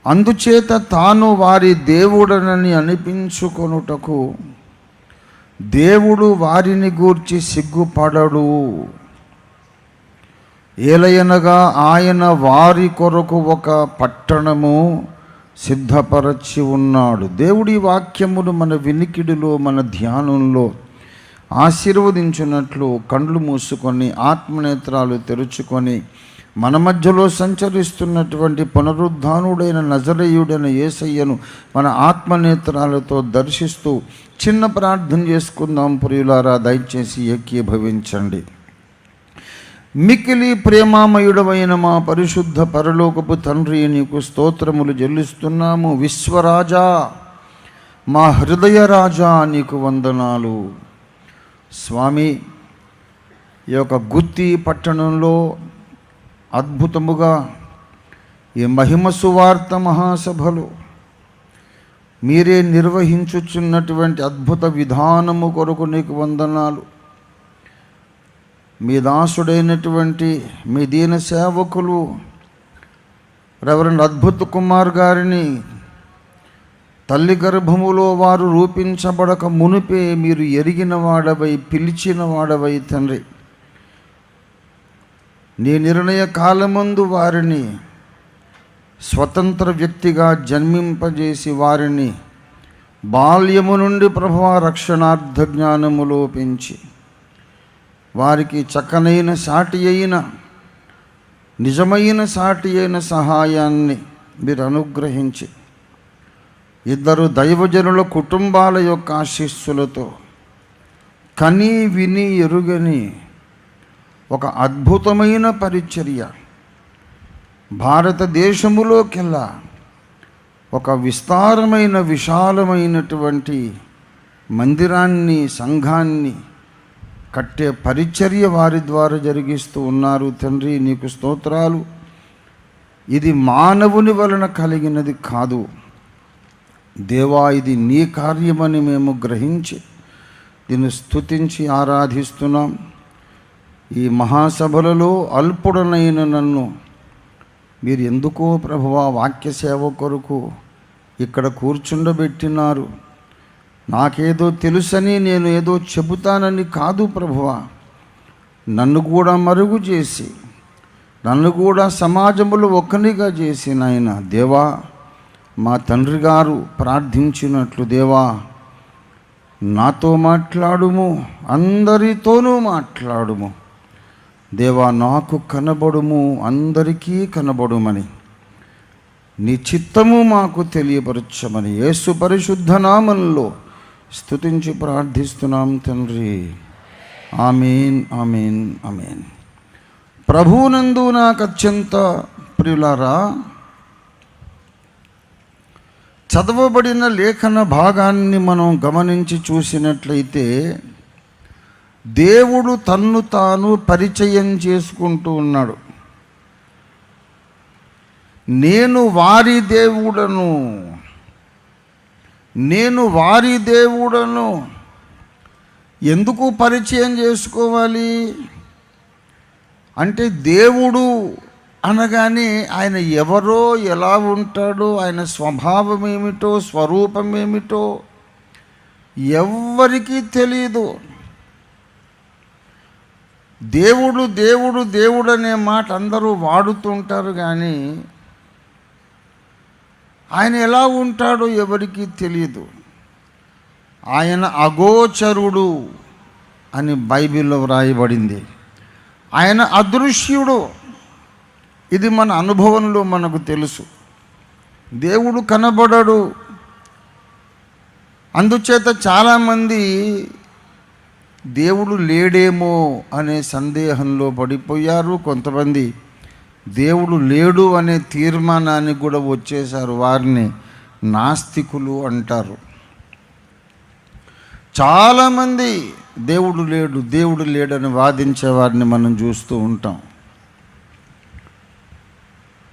అందుచేత తాను వారి దేవుడనని అనిపించుకొనుటకు దేవుడు వారిని గూర్చి సిగ్గుపడడు. ఏలయనగా ఆయన వారి కొరకు ఒక పట్టణము సిద్ధపరచి ఉన్నాడు. దేవుడి వాక్యమును మన వినికిడిలో, మన ధ్యానంలో ఆశీర్వదించినట్లు కండ్లు మూసుకొని ఆత్మనేత్రాలు తెరుచుకొని మన మధ్యలో సంచరిస్తున్నటువంటి పునరుద్ధానుడైన నజరేయుడైన యేసయ్యను మన ఆత్మనేత్రాలతో దర్శిస్తూ చిన్న ప్రార్థన చేసుకుందాం. ప్రియులారా, దయచేసి ఏకీభవించండి. మిక్కిలి ప్రేమామయుడమైన మా పరిశుద్ధ పరలోకపు తండ్రి, నీకు స్తోత్రములు చెల్లిస్తున్నాము. విశ్వరాజా, మా హృదయ రాజా, నీకు వందనాలు. స్వామి, ఈ యొక్క గుత్తి పట్టణంలో అద్భుతముగా ఈ మహిమ సువార్త మహాసభలు మీరే నిర్వహించుచున్నటువంటి అద్భుత విధానము కొరకు నీకు వందనాలు. మీ దాసుడైనటువంటి మీ దీన సేవకులు రెవరెండ్ అద్భుత కుమార్ గారిని తల్లి గర్భములో వారు రూపించబడక మునిపే మీరు ఎరిగిన వాడవై, పిలిచిన వాడవై తండ్రి, నీ నిర్ణయ కాలమందు వారిని స్వతంత్ర వ్యక్తిగా జన్మింపజేసి వారిని బాల్యము నుండి ప్రభువా రక్షణార్థ జ్ఞానములో పెంచి వారికి చక్కనైన సాటి అయిన, నిజమైన సాటి అయిన సహాయాన్ని మీరు అనుగ్రహించి ఇద్దరు దైవజనుల కుటుంబాల యొక్క ఆశీస్సులతో కని విని ఎరుగని ఒక అద్భుతమైన పరిచర్య భారతదేశములోకెల్లా ఒక విస్తారమైన విశాలమైనటువంటి మందిరాన్ని, సంఘాన్ని కట్టే పరిచర్య వారి ద్వారా జరిగిస్తూ ఉన్నారు. తండ్రి, నీకు స్తోత్రాలు. ఇది మానవుని వలన కలిగినది కాదు దేవా, ఇది నీ కార్యమని మేము గ్రహించి దీన్ని స్తుతించి ఆరాధిస్తున్నాం. ఈ మహాసభలలో అల్పుడనైన నన్ను మీరు ఎందుకో ప్రభువా వాక్య సేవ కొరకు ఇక్కడ కూర్చుండబెట్టినారు. నాకేదో తెలుసని, నేను ఏదో చెబుతానని కాదు ప్రభువా, నన్ను కూడా మరుగు చేసి, నన్ను కూడా సమాజంలో ఒక్కనిగా చేసి నాయన దేవా, మా తండ్రి గారు ప్రార్థించినట్లు దేవా నాతో మాట్లాడుము, అందరితోనూ మాట్లాడుము దేవా, నాకు కనబడుము, అందరికీ కనబడుమని నీ చిత్తము మాకు తెలియపరచమని యేసు పరిశుద్ధ నామంలో స్తుతించి ప్రార్థిస్తున్నాం తండ్రి. ఆమేన్, ఆమేన్, ఆమేన్. ప్రభువునందు నాకు అత్యంత ప్రియులారా, చదవబడిన లేఖన భాగాన్ని మనం గమనించి చూసినట్లయితే దేవుడు తన్ను తాను పరిచయం చేసుకుంటూ ఉన్నాడు. నేను వారి దేవుడను, నేను వారి దేవుడను. ఎందుకు పరిచయం చేసుకోవాలి అంటే, దేవుడు అనగానే ఆయన ఎవరో, ఎలా ఉంటాడో, ఆయన స్వభావం ఏమిటో, స్వరూపం ఏమిటో ఎవ్వరికీ తెలియదు. దేవుడు దేవుడు దేవుడు అనే మాట అందరూ వాడుతుంటారు, కానీ ఆయన ఎలా ఉంటాడో ఎవరికీ తెలియదు. ఆయన అగోచరుడు అని బైబిల్లో వ్రాయబడింది. ఆయన అదృశ్యుడు, ఇది మన అనుభవంలో మనకు తెలుసు. దేవుడు కనబడడు. అందుచేత చాలామంది దేవుడు లేడేమో అనే సందేహంలో పడిపోయారు. కొంతమంది దేవుడు లేడు అనే తీర్మానానికి కూడా వచ్చేసారు. వారిని నాస్తికులు అంటారు. చాలామంది దేవుడు లేడని వాదించే వారిని మనం చూస్తూ ఉంటాం.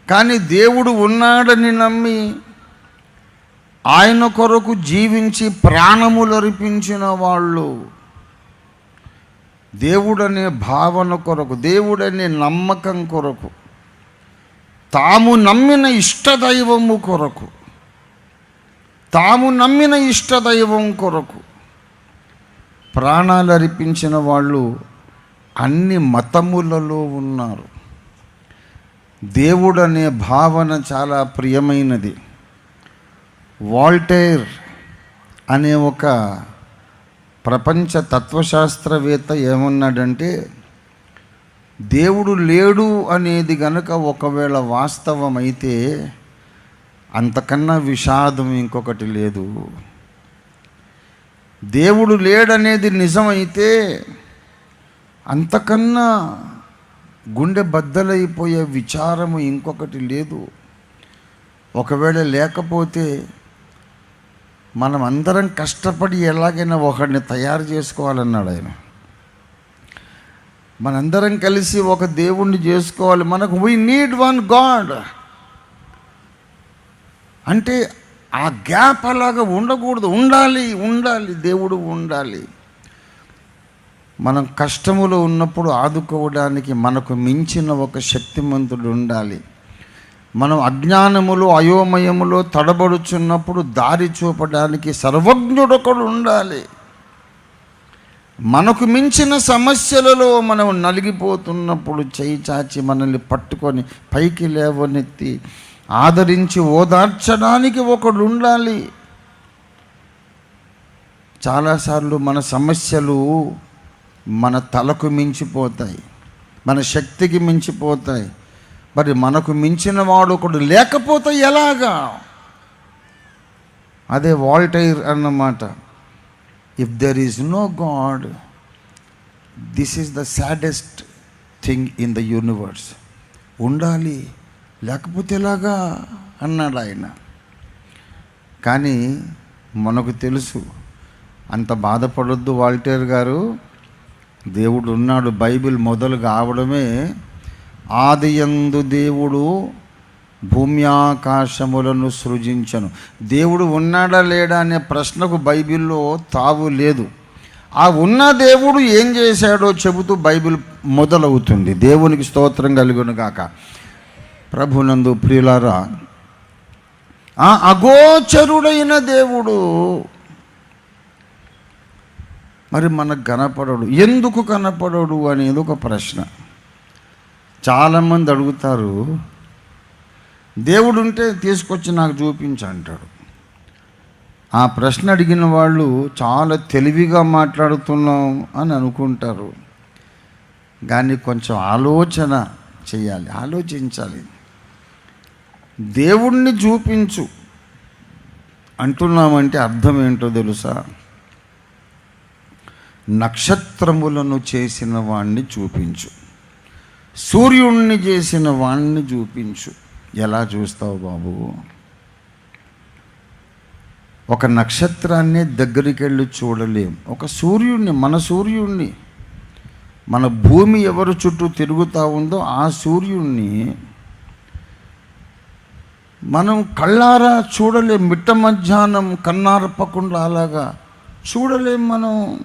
కానీ దేవుడు ఉన్నాడని నమ్మి ఆయన కొరకు జీవించి ప్రాణములర్పించిన వాళ్ళు, దేవుడనే భావన కొరకు, దేవుడనే నమ్మకం కొరకు, తాము నమ్మిన ఇష్టదైవం కొరకు ప్రాణాలు అర్పించిన వాళ్ళు అన్ని మతములలో ఉన్నారు. దేవుడనే భావన చాలా ప్రియమైనది. వాల్టైర్ అనే ఒక ప్రపంచ తత్వశాస్త్రవేత్త ఏమన్నాడంటే, దేవుడు లేడు అనేది గనుక ఒకవేళ వాస్తవమైతే అంతకన్నా విషాదం ఇంకొకటి లేదు. దేవుడు లేడనేది నిజమైతే అంతకన్నా గుండె బద్దలైపోయే విచారము ఇంకొకటి లేదు. ఒకవేళ లేకపోతే మనం అందరం కష్టపడి ఎలాగైనా ఒకడిని తయారు చేసుకోవాలన్నాడు ఆయన. మనందరం కలిసి ఒక దేవుణ్ణి చేసుకోవాలి. మనకు వీ నీడ్ వన్ గాడ్ అంటే ఆ గ్యాప్ అలాగా ఉండకూడదు. ఉండాలి దేవుడు ఉండాలి. మనం కష్టములో ఉన్నప్పుడు ఆదుకోవడానికి మనకు మించిన ఒక శక్తిమంతుడు ఉండాలి. మనం అజ్ఞానములో అయోమయములో తడబడుచున్నప్పుడు దారి చూపడానికి సర్వజ్ఞుడొకడు ఉండాలి. మనకు మించిన సమస్యలలో మనం నలిగిపోతున్నప్పుడు చేయి చాచి మనల్ని పట్టుకొని పైకి లేవనెత్తి ఆదరించి ఓదార్చడానికి ఒకడు ఉండాలి. చాలాసార్లు మన సమస్యలు మన తలకు మించిపోతాయి, మన శక్తికి మించిపోతాయి. మరి మనకు మించిన వాడు ఒకడు లేకపోతే ఎలాగా? అదే వాల్టైర్ అన్నమాట. If there is no God, this is the saddest thing in the universe. ఉండాలి, లేకపోతే ఎలాగా అన్నాడు ఆయన. కానీ మనకు తెలుసు, అంత బాధపడొద్దు వాల్టైర్ గారు. దేవుడు ఉన్నాడు. బైబిల్ మొదలు కావడమే ఆదియందు దేవుడు భూమ్యాకాశములను సృజించను. దేవుడు ఉన్నాడా లేడా అనే ప్రశ్నకు బైబిల్లో తావు లేదు. ఆ ఉన్న దేవుడు ఏం చేశాడో చెబుతూ బైబిల్ మొదలవుతుంది. దేవునికి స్తోత్రం కలుగును గాక. ప్రభునందు ప్రియులారా, ఆ అగోచరుడైన దేవుడు మరి మనకు కనపడడు. ఎందుకు కనపడడు అనేది ఒక ప్రశ్న. చాలామంది అడుగుతారు, దేవుడు ఉంటే తీసుకొచ్చి నాకు చూపించు అంటాడు. ఆ ప్రశ్న అడిగిన వాళ్ళు చాలా తెలివిగా మాట్లాడుతున్నాం అని అనుకుంటారు. కానీ కొంచెం ఆలోచన చేయాలి, ఆలోచించాలి. దేవుణ్ణి చూపించు అంటున్నామంటే అర్థం ఏంటో తెలుసా? నక్షత్రములను చేసిన వాణ్ణి చూపించు, సూర్యుణ్ణి చేసిన వాణ్ణి చూపించు. ఎలా చూస్తావు బాబు? ఒక నక్షత్రాన్ని దగ్గరికి వెళ్ళి చూడలేం. ఒక సూర్యుడిని, మన సూర్యుడిని, మన భూమి ఎవరు చుట్టూ తిరుగుతూ ఉందో ఆ సూర్యుడిని మనం కళ్ళారా చూడలేం. మిట్ట మధ్యాహ్నం కన్నార్పకుండా అలాగా చూడలేం మనం.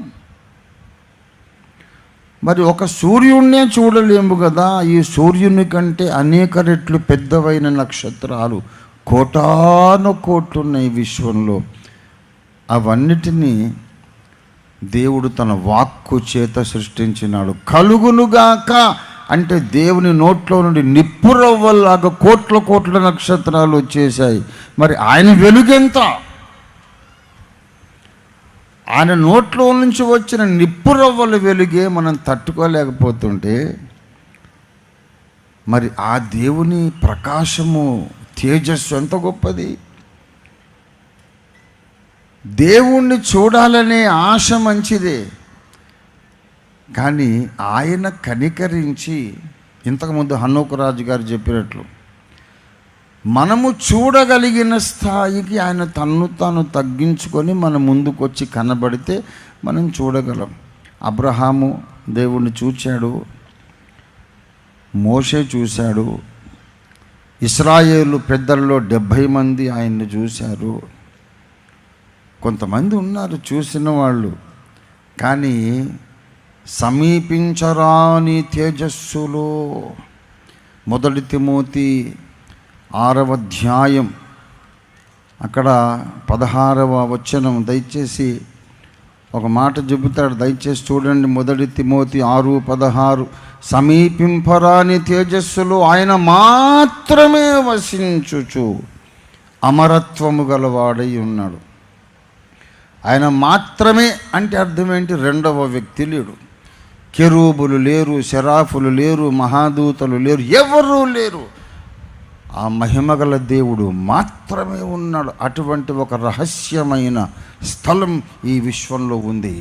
మరి ఒక సూర్యుడినే చూడలేము కదా. ఈ సూర్యుని కంటే అనేక రెట్లు పెద్దవైన నక్షత్రాలు కోటాను కోట్లున్నాయి విశ్వంలో. అవన్నిటినీ దేవుడు తన వాక్కు చేత సృష్టించినాడు. కలుగునుగాక అంటే దేవుని నోట్లో నుండి నిప్పురవ్వల్లాగా కోట్ల కోట్ల నక్షత్రాలు వచ్చేసాయి. మరి ఆయన వెలుగెంత? ఆయన నోట్లో నుంచి వచ్చిన నిప్పురవ్వల వెలుగే మనం తట్టుకోలేకపోతుంటే మరి ఆ దేవుని ప్రకాశము తేజస్సు ఎంత గొప్పది. దేవుణ్ణి చూడాలనే ఆశ మంచిదే, కానీ ఆయన కనికరించి, ఇంతకుముందు హనోకు రాజు గారు చెప్పినట్లు, మనము చూడగలిగిన స్థాయికి ఆయన తన్ను తాను తగ్గించుకొని మన ముందుకు వచ్చి కనబడితే మనం చూడగలం. అబ్రహాము దేవుణ్ణి చూశాడు, మోషే చూశాడు, ఇశ్రాయేలు పెద్దల్లో 70 మంది ఆయన్ని చూశారు. కొంతమంది ఉన్నారు చూసిన వాళ్ళు, కానీ సమీపించరాని తేజస్సులో. 1 తిమోతి 6వ అధ్యాయం అక్కడ 16వ వచనం, దయచేసి ఒక మాట చెబుతాడు, దయచేసి చూడండి. 1 తిమోతి 6:16, సమీపింపరాని తేజస్సులో ఆయన మాత్రమే వసించుచు అమరత్వము గలవాడై ఉన్నాడు. ఆయన మాత్రమే అంటే అర్థం ఏంటి? రెండవ వ్యక్తి లేడు. కెరూబులు లేరు, శరాఫులు లేరు, మహాదూతలు లేరు, ఎవరూ లేరు. ఆ మహిమగల దేవుడు మాత్రమే ఉన్నాడు. అటువంటి ఒక రహస్యమైన స్థలం ఈ విశ్వంలో ఉంది.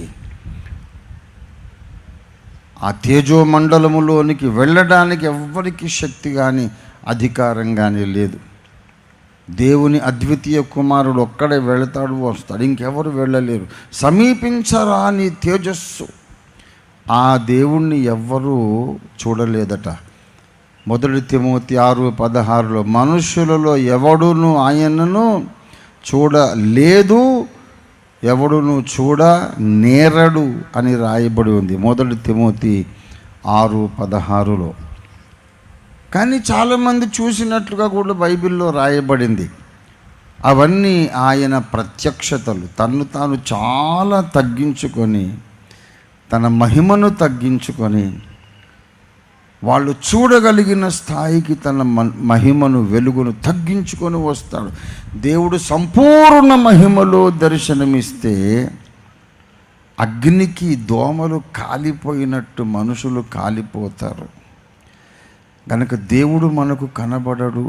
ఆ తేజోమండలములోనికి వెళ్ళడానికి ఎవ్వరికి శక్తి కానీ అధికారం కానీ లేదు. దేవుని అద్వితీయ కుమారుడు ఒక్కడే వెళతాడు, వస్తాడు, ఇంకెవరు వెళ్ళలేరు. సమీపించరాని తేజస్సు. ఆ దేవుణ్ణి ఎవ్వరూ చూడలేదట. 1 తిమోతి 6:16, మనుష్యులలో ఎవడును ఆయనను చూడలేదు, ఎవడును చూడ నేరడు అని రాయబడి ఉంది 1 తిమోతి 6:16. కానీ చాలామంది చూసినట్లుగా కూడా బైబిల్లో రాయబడింది. అవన్నీ ఆయన ప్రత్యక్షతలు. తన్ను తాను చాలా తగ్గించుకొని, తన మహిమను తగ్గించుకొని, వాళ్ళు చూడగలిగిన స్థాయికి తన మహిమను, వెలుగును తగ్గించుకొని వస్తాడు. దేవుడు సంపూర్ణ మహిమలో దర్శనమిస్తే అగ్నికి దోమలు కాలిపోయినట్టు మనుషులు కాలిపోతారు. కనుక దేవుడు మనకు కనబడడు.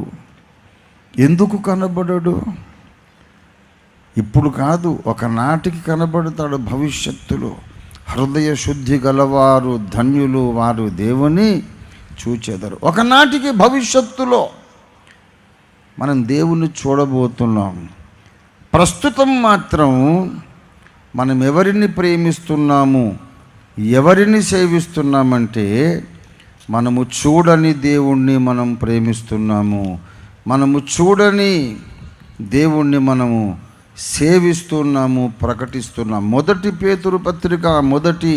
ఎందుకు కనబడడు? ఇప్పుడు కాదు, ఒకనాటికి కనబడతాడు భవిష్యత్తులో. హృదయ శుద్ధి గలవారు ధన్యులు, వారు దేవుని చూచెదరు. ఒకనాటికి భవిష్యత్తులో మనం దేవుని చూడబోతున్నాం. ప్రస్తుతం మాత్రం మనం ఎవరిని ప్రేమిస్తున్నాము, ఎవరిని సేవిస్తున్నామంటే, మనము చూడని దేవుణ్ణి మనం ప్రేమిస్తున్నాము, మనము చూడని దేవుణ్ణి మనము సేవిస్తున్నాము, ప్రకటిస్తున్నాము. 1 పేతురు పత్రిక 1వ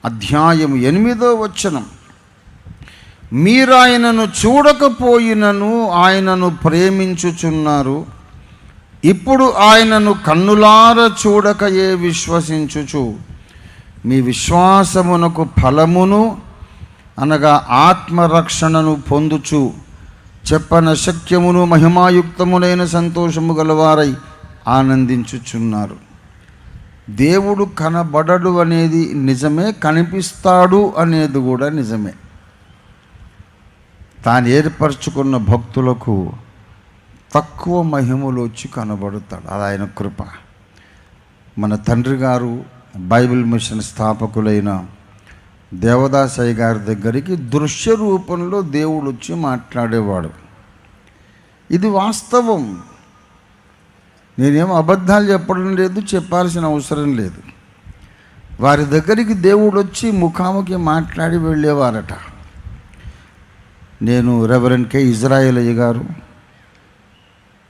అధ్యాయం 8వ వచనం, మీరాయనను చూడకపోయినను ఆయనను ప్రేమించుచున్నారు, ఇప్పుడు ఆయనను కన్నులార చూడకయే విశ్వసించుచు మీ విశ్వాసమునకు ఫలమును అనగా ఆత్మరక్షణను పొందుచు చెప్పన శక్యమును మహిమాయుక్తమునైన సంతోషము గలవారై ఆనందించుచున్నారు. దేవుడు కనబడడు అనేది నిజమే, కనిపిస్తాడు అనేది కూడా నిజమే. తాను ఏర్పరచుకున్న భక్తులకు తక్కువ మహిమలు వచ్చి కనబడతాడు. అది ఆయన కృప. మన తండ్రి గారు బైబిల్ మిషన్ స్థాపకులైన దేవదాసయ్య గారి దగ్గరికి దృశ్య రూపంలో దేవుడు వచ్చి మాట్లాడేవాడు. ఇది వాస్తవం. నేనేం అబద్ధాలు చెప్పడం లేదు, చెప్పాల్సిన అవసరం లేదు. వారి దగ్గరికి దేవుడు వచ్చి ముఖాముఖి మాట్లాడి వెళ్ళేవారట. నేను రెవరెండ్ కె ఇజ్రాయేలయ్య గారు,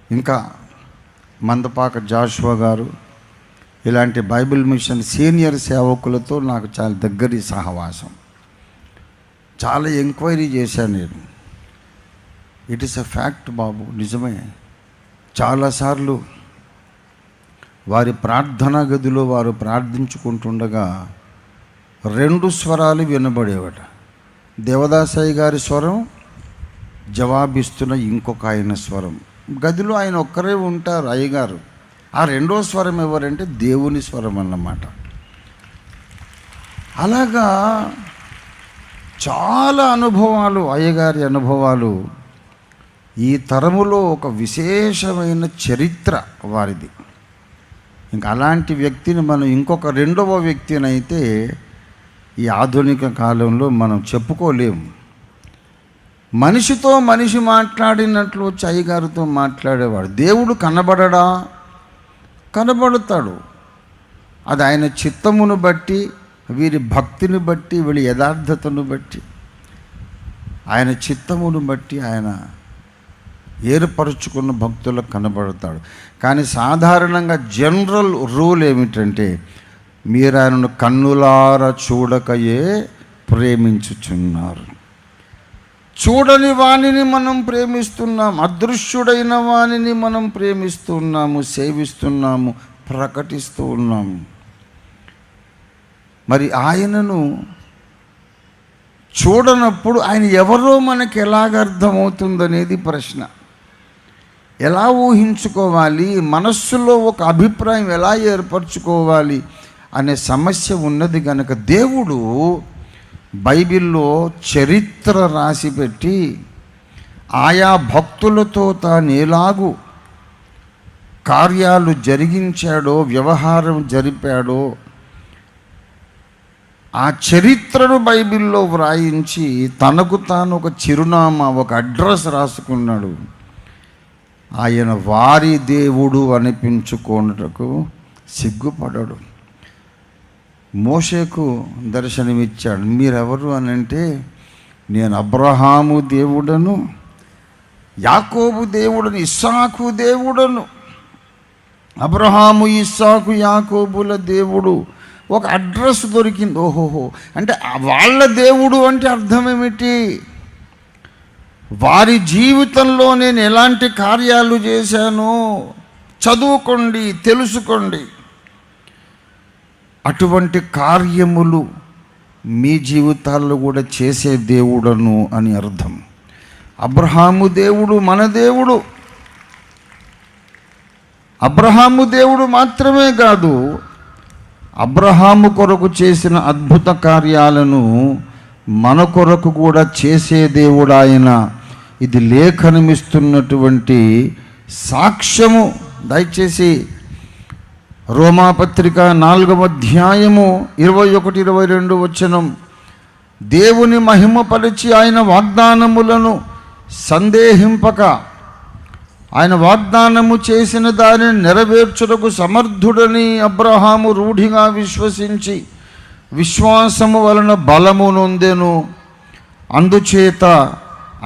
ఇంకా మందపాక జాషువా గారు, ఇలాంటి బైబిల్ మిషన్ సీనియర్ సేవకులతో నాకు చాలా దగ్గరి సహవాసం. చాలా ఎంక్వైరీ చేశాను నేను. ఇట్ ఈస్ ఎ ఫ్యాక్ట్ బాబు, నిజమే. చాలాసార్లు వారి ప్రార్థనా గదిలో వారు ప్రార్థించుకుంటుండగా 2 స్వరాలు వినబడేవట. దేవదాసయ్య గారి స్వరం, జవాబిస్తున్న ఇంకొక ఆయన స్వరం. గదిలో ఆయన ఒక్కరే ఉంటారు, అయ్యగారు. ఆ 2వ స్వరం ఎవరంటే దేవుని స్వరం అన్నమాట. అలాగా చాలా అనుభవాలు, అయ్యగారి అనుభవాలు ఈ తరములో ఒక విశేషమైన చరిత్ర వారిది. ఇంకా అలాంటి వ్యక్తిని మనం ఇంకొక రెండవ వ్యక్తినైతే ఈ ఆధునిక కాలంలో మనం చెప్పుకోలేము. మనిషితో మనిషి మాట్లాడినట్లు అయ్యగారితో మాట్లాడేవాడు. దేవుడు కనబడడా? కనబడతాడు. అది ఆయన చిత్తమును బట్టి, వీరి భక్తిని బట్టి, వీళ్ళ యథార్థతను బట్టి, ఆయన చిత్తమును బట్టి ఆయన ఏర్పరచుకున్న భక్తులకు కనబడతాడు. కానీ సాధారణంగా జనరల్ రూల్ ఏమిటంటే, మీరు ఆయనను కన్నులారా చూడకయే ప్రేమించుచున్నారు. చూడని వాణిని మనం ప్రేమిస్తున్నాం, అదృశ్యుడైన వాణిని మనం ప్రేమిస్తున్నాము, సేవిస్తున్నాము, ప్రకటిస్తూ ఉన్నాము. మరి ఆయనను చూడనప్పుడు ఆయన ఎవరో మనకు ఎలాగ అర్థమవుతుందనేది ప్రశ్న. ఎలా ఊహించుకోవాలి, మనస్సులో ఒక అభిప్రాయం ఎలా ఏర్పరచుకోవాలి అనే సమస్య ఉన్నది కనుక దేవుడు బైబిల్లో చరిత్ర రాసిపెట్టి ఆయా భక్తులతో తాను ఎలాగూ కార్యాలు జరిగించాడో, వ్యవహారం జరిపాడో ఆ చరిత్రను బైబిల్లో వ్రాయించి తనకు తాను ఒక చిరునామా, ఒక అడ్రస్ రాసుకున్నాడు. ఆయన వారి దేవుడు అనిపించుకోనటకు సిగ్గుపడడు. మోషేకు దర్శనమిచ్చాడు. మీరెవరు అని అంటే, నేను అబ్రహాము దేవుడను, యాకోబు దేవుడను, ఇస్సాకు దేవుడను. అబ్రహాము, ఇస్సాకు, యాకోబుల దేవుడు. ఒక అడ్రస్ దొరికింది. ఓహోహో, అంటే వాళ్ళ దేవుడు అంటే అర్థం ఏమిటి? వారి జీవితంలో నేను ఎలాంటి కార్యాలు చేశానో చదువుకోండి, తెలుసుకోండి. అటువంటి కార్యములు మీ జీవితాల్లో కూడా చేసే దేవుడను అని అర్థం. అబ్రహాము దేవుడు మన దేవుడు. అబ్రహాము దేవుడు మాత్రమే కాదు, అబ్రహాము కొరకు చేసిన అద్భుత కార్యాలను మన కొరకు కూడా చేసే దేవుడు ఆయన. ఇది లేఖనమిస్తున్నటువంటి సాక్ష్యము. దయచేసి రోమాపత్రిక 4వ అధ్యాయము 21-22 వచనం. దేవుని మహిమపరిచి ఆయన వాగ్దానములను సందేహింపక, ఆయన వాగ్దానము చేసిన దానిని నెరవేర్చుటకు సమర్థుడని అబ్రహాము రూఢిగా విశ్వసించి విశ్వాసము వలన బలము నొందెను. అందుచేత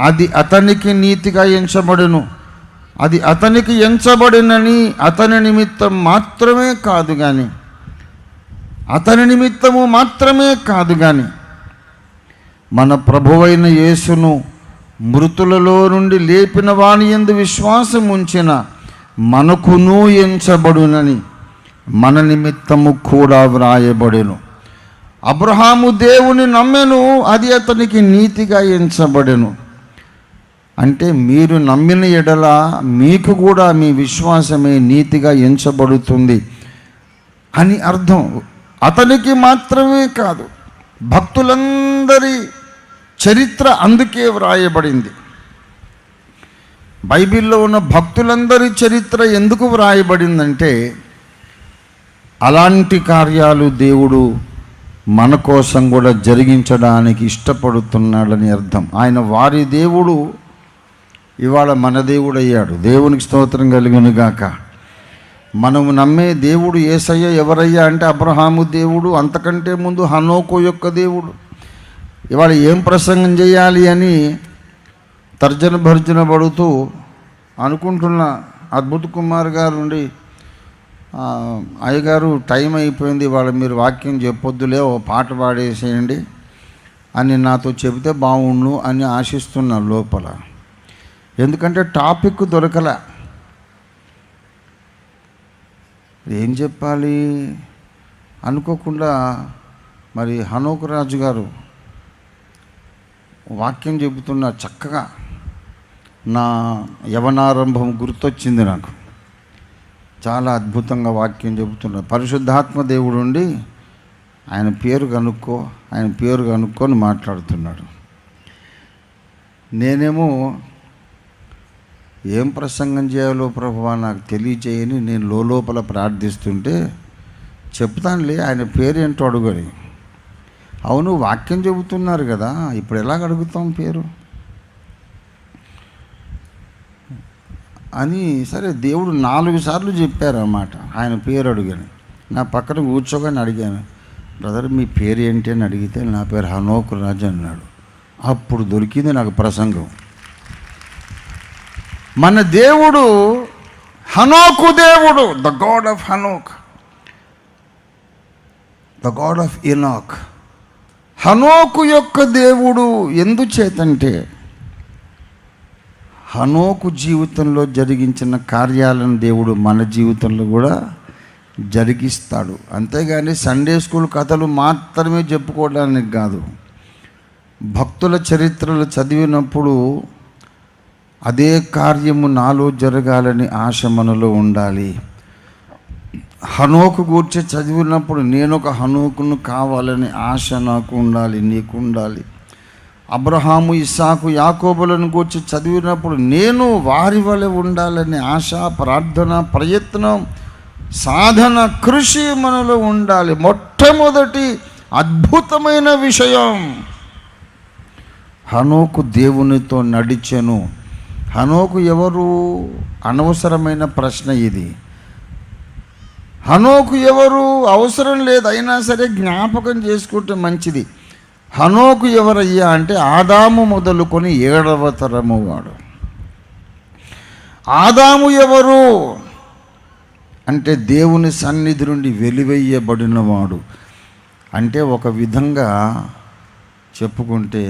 అది అతనికి నీతిగా ఎంచబడెను. అది అతనికి ఎంచబడినని అతని నిమిత్తం మాత్రమే కాదు కానీ, అతని నిమిత్తము మాత్రమే కాదు కానీ, మన ప్రభువైన యేసును మృతులలో నుండి లేపిన వాని యందు విశ్వాసం ఉంచిన మనకును ఎంచబడునని మన నిమిత్తము కూడా వ్రాయబడెను. అబ్రహాము దేవుని నమ్మెను, అది అతనికి నీతిగా ఎంచబడెను. అంటే మీరు నమ్మిన ఎడల మీకు కూడా మీ విశ్వాసమే నీతిగా ఎంచబడుతుంది అని అర్థం. అతనికి మాత్రమే కాదు, భక్తులందరి చరిత్ర అందుకే వ్రాయబడింది. బైబిల్లో ఉన్న భక్తులందరి చరిత్ర ఎందుకు వ్రాయబడిందంటే, అలాంటి కార్యాలు దేవుడు మన కోసం కూడా జరిగించడానికి ఇష్టపడుతున్నాడని అర్థం. ఆయన వారి దేవుడు, ఇవాళ మన దేవుడు అయ్యాడు. దేవునికి స్తోత్రం కలుగును గాక. మనము నమ్మే దేవుడు యేసయ్య ఎవరయ్యా అంటే అబ్రహాము దేవుడు, అంతకంటే ముందు హనోకు యొక్క దేవుడు. ఇవాళ ఏం ప్రసంగం చేయాలి అని తర్జన భర్జన పడుతూ అనుకుంటున్న అద్భుత కుమార్ గారు నుండి, అయ్యగారు టైం అయిపోయింది, ఇవాళ మీరు వాక్యం చెప్పొద్దులే, ఓ పాట పాడేసేయండి అని నాతో చెబితే బాగుండు అని ఆశిస్తున్నా లోపల. ఎందుకంటే టాపిక్ దొరకలే, ఏం చెప్పాలి అనుకోకుండా. మరి హనోకు రాజు గారు వాక్యం చెబుతున్న చక్కగా నా యవనారంభం గుర్తొచ్చింది నాకు. చాలా అద్భుతంగా వాక్యం చెబుతున్నారు. పరిశుద్ధాత్మ దేవుడు ఉండి ఆయన పేరు కనుక్కొని మాట్లాడుతున్నాడు. నేనేమో ఏం ప్రసంగం చేయాలో ప్రభువా నాకు తెలియచేయని నేను లోపల ప్రార్థిస్తుంటే, చెప్తానులే ఆయన పేరేంటో అడుగని. అవును, వాక్యం చెబుతున్నారు కదా, ఇప్పుడు ఎలాగ అడుగుతాం పేరు అని. సరే, దేవుడు 4 సార్లు చెప్పారన్నమాట ఆయన పేరు అడుగని. నా పక్కన కూర్చోగానే అడిగాను, బ్రదర్ మీ పేరు ఏంటి అని అడిగితే నా పేరు హనోకు రాజు అన్నాడు. అప్పుడు దొరికింది నాకు ప్రసంగం. మన దేవుడు హనోకు దేవుడు, the God of Hanok, the God of Enoch. హనోకు యొక్క దేవుడు ఎందుచేతంటే హనోకు జీవితంలో జరిగించిన కార్యాలను దేవుడు మన జీవితంలో కూడా జరిగిస్తాడు. అంతేగాని సండే స్కూల్ కథలు మాత్రమే చెప్పుకోవడానికి కాదు. భక్తుల చరిత్రలు చదివినప్పుడు అదే కార్యము నాలో జరగాలని ఆశ మనలో ఉండాలి. హనోకు గూర్చి చదివినప్పుడు నేను ఒక హనోకును కావాలని ఆశ నాకు ఉండాలి, నీకు ఉండాలి. అబ్రహాము, ఇస్సాకు, యాకోబులను గూర్చి చదివినప్పుడు నేను వారి వలె ఉండాలని ఆశ, ప్రార్థన, ప్రయత్నం, సాధన, కృషి మనలో ఉండాలి. మొట్టమొదటి అద్భుతమైన విషయం, హనోకు దేవునితో నడిచెను. హనోకు ఎవరు? అనవసరమైన ప్రశ్న ఇది. హనోకు ఎవరు? అవసరం లేదు, అయినా సరే జ్ఞాపకం చేసుకుంటే మంచిది. హనోకు ఎవరయ్యా అంటే ఆదాము మొదలుకొని 7వ తరము వాడు. ఆదాము ఎవరు అంటే దేవుని సన్నిధి నుండి వెలివేయబడినవాడు. అంటే ఒక విధంగా చెప్పుకుంటే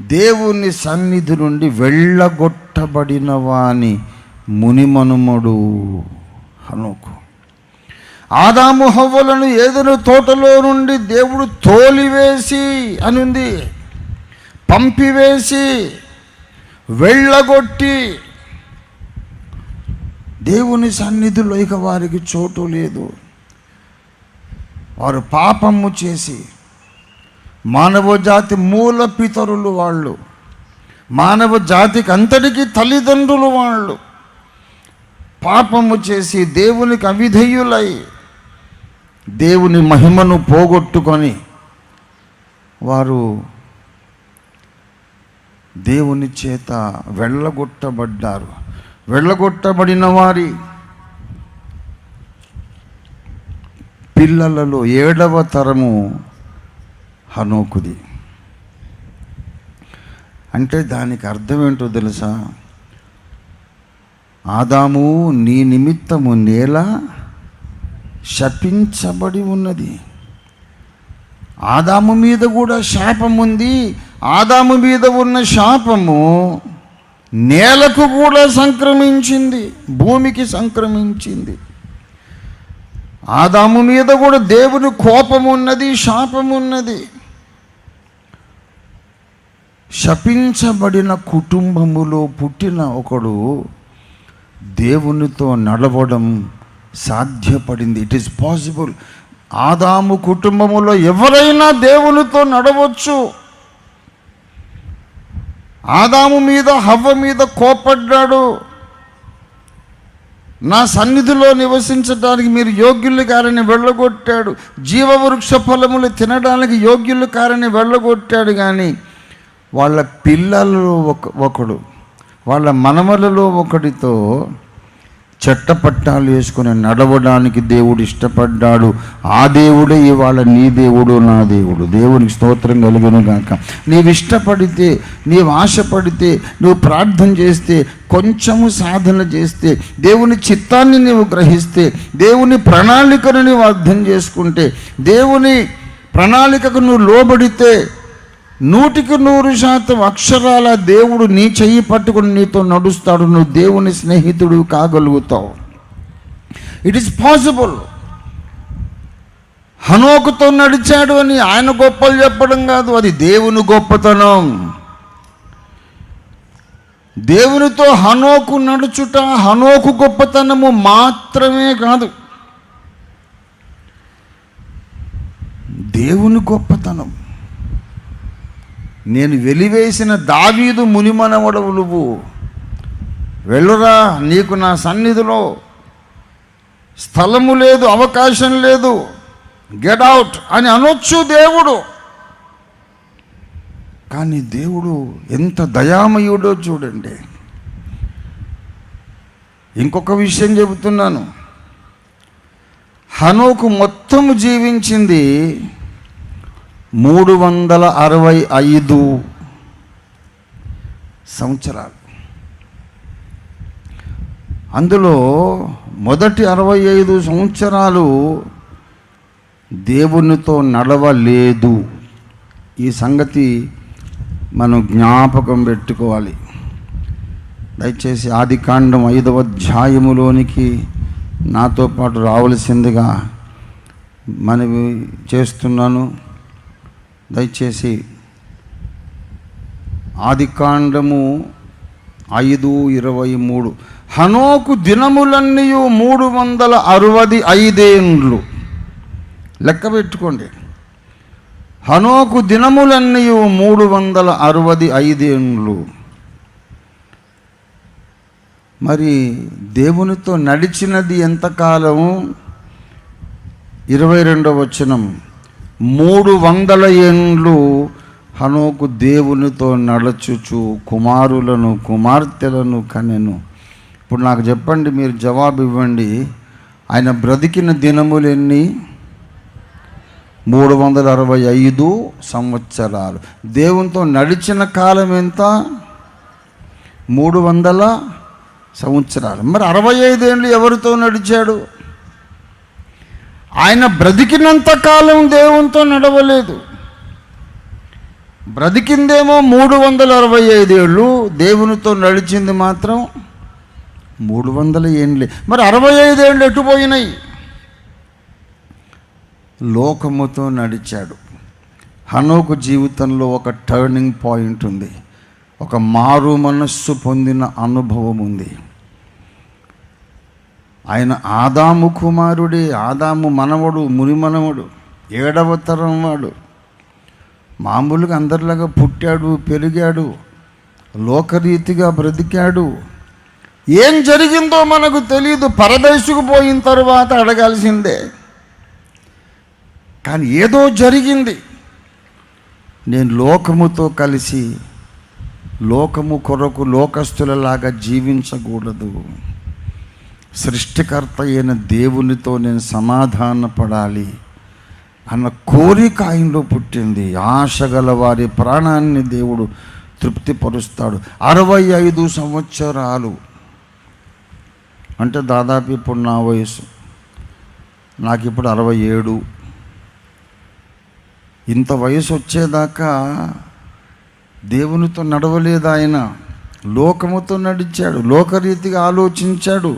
దేవుని సన్నిధి నుండి వెళ్ళగొట్టబడిన వాని మునిమనుమడు హనోకు. ఆదాము హవ్వలను ఏదెను తోటలో నుండి దేవుడు తోలివేసి అనుంది, పంపివేసి, వెళ్ళగొట్టి, దేవుని సన్నిధిలో ఇక వారికి చోటు లేదు. వారు పాపము చేసి, మానవ జాతి మూల పితరులు వాళ్ళు, మానవ జాతికి అంతటికీ తల్లిదండ్రులు వాళ్ళు, పాపము చేసి దేవునికి అవిధేయులై దేవుని మహిమను పోగొట్టుకొని వారు దేవుని చేత వెళ్ళగొట్టబడ్డారు. వెళ్ళగొట్టబడిన వారి పిల్లలలో 7వ తరము హనోకుది. అంటే దానికి అర్థం ఏంటో తెలుసా? ఆదాము, నీ నిమిత్తము నేల శపించబడి ఉన్నది. ఆదాము మీద కూడా శాపం ఉంది. ఆదాము మీద ఉన్న శాపము నేలకు కూడా సంక్రమించింది, భూమికి సంక్రమించింది. ఆదాము మీద కూడా దేవుని కోపం ఉన్నది, శాపం ఉన్నది. శపించబడిన కుటుంబములో పుట్టిన ఒకడు దేవునితో నడవడం సాధ్యపడింది. It is possible. ఆదాము కుటుంబములో ఎవరైనా దేవునితో నడవచ్చు. ఆదాము మీద, హవ్వ మీద కోపడ్డాడు. నా సన్నిధిలో నివసించడానికి మీరు యోగ్యులు కారని వెళ్ళగొట్టాడు. జీవవృక్ష ఫలములు తినడానికి యోగ్యులు కారని వెళ్ళగొట్టాడు. కానీ వాళ్ళ పిల్లలలో ఒకడు, వాళ్ళ మనమలలో ఒకడితో చట్టపట్టాలు వేసుకుని నడవడానికి దేవుడు ఇష్టపడ్డాడు. ఆ దేవుడే ఇవాళ నీ దేవుడు, నా దేవుడు. దేవునికి స్తోత్రం కలుగును గాక. నీవు ఇష్టపడితే, నీవు ఆశపడితే, నువ్వు ప్రార్థన చేస్తే, కొంచెము సాధన చేస్తే, దేవుని చిత్తాన్ని నీవు గ్రహిస్తే, దేవుని ప్రణాళికను నీవు అర్థం చేసుకుంటే, దేవుని ప్రణాళికకు నువ్వు లోబడితే 100% అక్షరాల దేవుడు నీ చెయ్యి పట్టుకుని నీతో నడుస్తాడు. నువ్వు దేవుని స్నేహితుడు కాగలుగుతావు. It is possible. హనోకుతో నడిచాడు అని ఆయన గొప్పలు చెప్పడం కాదు, అది దేవుని గొప్పతనం. దేవునితో హనోకు నడుచుట హనోకు గొప్పతనము మాత్రమే కాదు, దేవుని గొప్పతనం. నేను వెలివేసిన దావీదు మునిమనవడవు నువ్వు. వెళ్ళురా, నీకు నా సన్నిధిలో స్థలము లేదు, అవకాశం లేదు, గెట్ అవుట్ అని అనొచ్చు దేవుడు. కానీ దేవుడు ఎంత దయామయుడో చూడండి. ఇంకొక విషయం చెబుతున్నాను. హనోకు మొత్తము జీవించింది 365 సంవత్సరాలు. అందులో మొదటి 65 సంవత్సరాలు దేవునితో నడవలేదు. ఈ సంగతి మనం జ్ఞాపకం పెట్టుకోవాలి. దయచేసి ఆదికాండం 5వ అధ్యాయములోనికి నాతో పాటు రావలసిందిగా మనవి చేస్తున్నాను. దయచేసి ఆదికాండము 5:23. హనోకు దినములన్నీ 365 ఏండ్లు. లెక్క పెట్టుకోండి. హనోకు దినములన్నీ 365 ఏండ్లు. మరి దేవునితో నడిచినది ఎంతకాలం? 22వ వచనం, 300 ఏండ్లు హనోకు దేవునితో నడచుచు కుమారులను కుమార్తెలను కనెను. ఇప్పుడు నాకు చెప్పండి, మీరు జవాబు ఇవ్వండి. ఆయన బ్రతికిన దినములు ఎన్ని? 365 సంవత్సరాలు. దేవునితో నడిచిన కాలం ఎంత? 300 సంవత్సరాలు. మరి 65 ఏండ్లు ఎవరితో నడిచాడు? ఆయన బ్రతికినంత కాలం దేవునితో నడవలేదు. బ్రతికిందేమో 365 ఏళ్ళు, దేవునితో నడిచింది మాత్రం 300 ఏండ్లే. మరి 65 ఏళ్ళు ఎటుపోయినాయి? లోకముతో నడిచాడు. హనోకు జీవితంలో ఒక టర్నింగ్ పాయింట్ ఉంది. ఒక మారు మనస్సు పొందిన అనుభవం ఉంది. ఆయన ఆదాము కుమారుడే. ఆదాము మనవడు, మునిమనవడు, 7వ తరం వాడు. మామూలుగా అందరిలాగా పుట్టాడు, పెరిగాడు, లోకరీతిగా బ్రతికాడు. ఏం జరిగిందో మనకు తెలియదు. పరదేశుకు పోయిన తరువాత అడగాల్సిందే. కానీ ఏదో జరిగింది. నేను లోకముతో కలిసి లోకము కొరకు లోకస్తులలాగా జీవించకూడదు. సృష్టికర్త అయిన దేవునితో నేను సమాధానపడాలి అన్న కోరిక ఆయనలో పుట్టింది. ఆశ గల వారి ప్రాణాన్ని దేవుడు తృప్తిపరుస్తాడు. 65 సంవత్సరాలు అంటే దాదాపు ఇప్పుడు నా వయసు, నాకు ఇప్పుడు 67. ఇంత వయసు వచ్చేదాకా దేవునితో నడవలేదు. ఆయన లోకముతో నడిచాడు, లోకరీతిగా ఆలోచించాడు,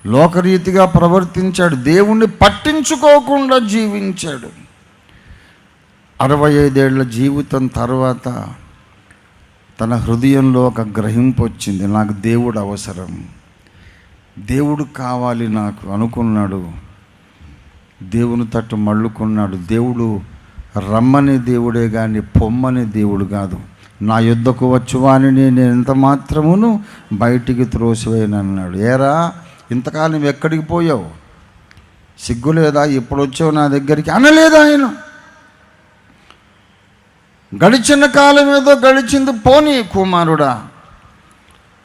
లోకరీతిగా ప్రవర్తించాడు, దేవుణ్ణి పట్టించుకోకుండా జీవించాడు. 65 ఏళ్ల జీవితం తర్వాత తన హృదయంలో ఒక గ్రహింపు వచ్చింది. నాకు దేవుడు అవసరం, దేవుడు కావాలి నాకు అనుకున్నాడు. దేవుని తట్టు మళ్ళుకున్నాడు. దేవుడు రమ్మని దేవుడే కానీ పొమ్మని దేవుడు కాదు. నా యుద్ధకు వచ్చువాని నేను ఎంత మాత్రమును బయటికి త్రోసివేయనన్నాడు. ఏరా, ఇంతకాలం ఎక్కడికి పోయావు? సిగ్గులేదా? ఇప్పుడు వచ్చావు నా దగ్గరికి అనలేదు ఆయన. గడిచిన కాలం ఏదో గడిచింది, పోనీ కుమారుడా,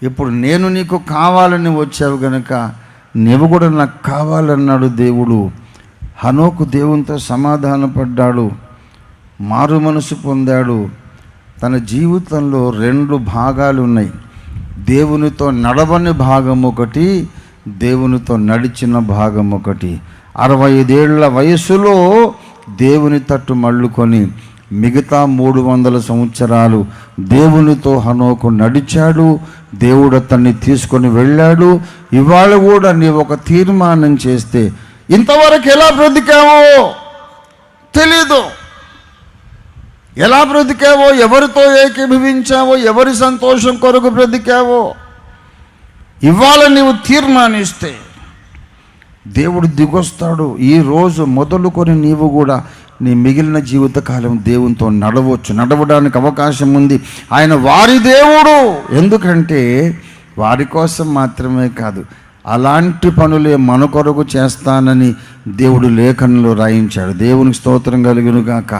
ఇప్పుడు నేను నీకు కావాలని వచ్చావు గనుక నీవు కూడా నాకు కావాలన్నాడు దేవుడు. హనోకు దేవునితో సమాధానపడ్డాడు, మారు మనసు పొందాడు. తన జీవితంలో 2 భాగాలు ఉన్నాయి. దేవునితో నడవని భాగం ఒకటి, దేవునితో నడిచిన భాగం ఒకటి. 65 ఏళ్ల వయసులో దేవుని తట్టు మళ్ళుకొని మిగతా 300 సంవత్సరాలు దేవునితో హనోకు నడిచాడు. దేవుడు అతన్ని తీసుకొని వెళ్ళాడు. ఇవాళ కూడా నీవు ఒక తీర్మానం చేస్తే, ఇంతవరకు ఎలా బ్రతికావో తెలీదు, ఎలా బ్రతికావో, ఎవరితో ఏకీభవించావో, ఎవరి సంతోషం కొరకు బ్రతికావో, ఇవాళ నీవు తీర్మానిస్తే దేవుడు దిగొస్తాడు. ఈ రోజు మొదలుకొని నీవు కూడా నీ మిగిలిన జీవితకాలం దేవునితో నడవచ్చు, నడవడానికి అవకాశం ఉంది. ఆయన వారి దేవుడు. ఎందుకంటే వారి కోసం మాత్రమే కాదు, అలాంటి పనులే మన కొరకు చేస్తానని దేవుడు లేఖనంలో రాయించాడు. దేవునికి స్తోత్రం కలుగును గాక.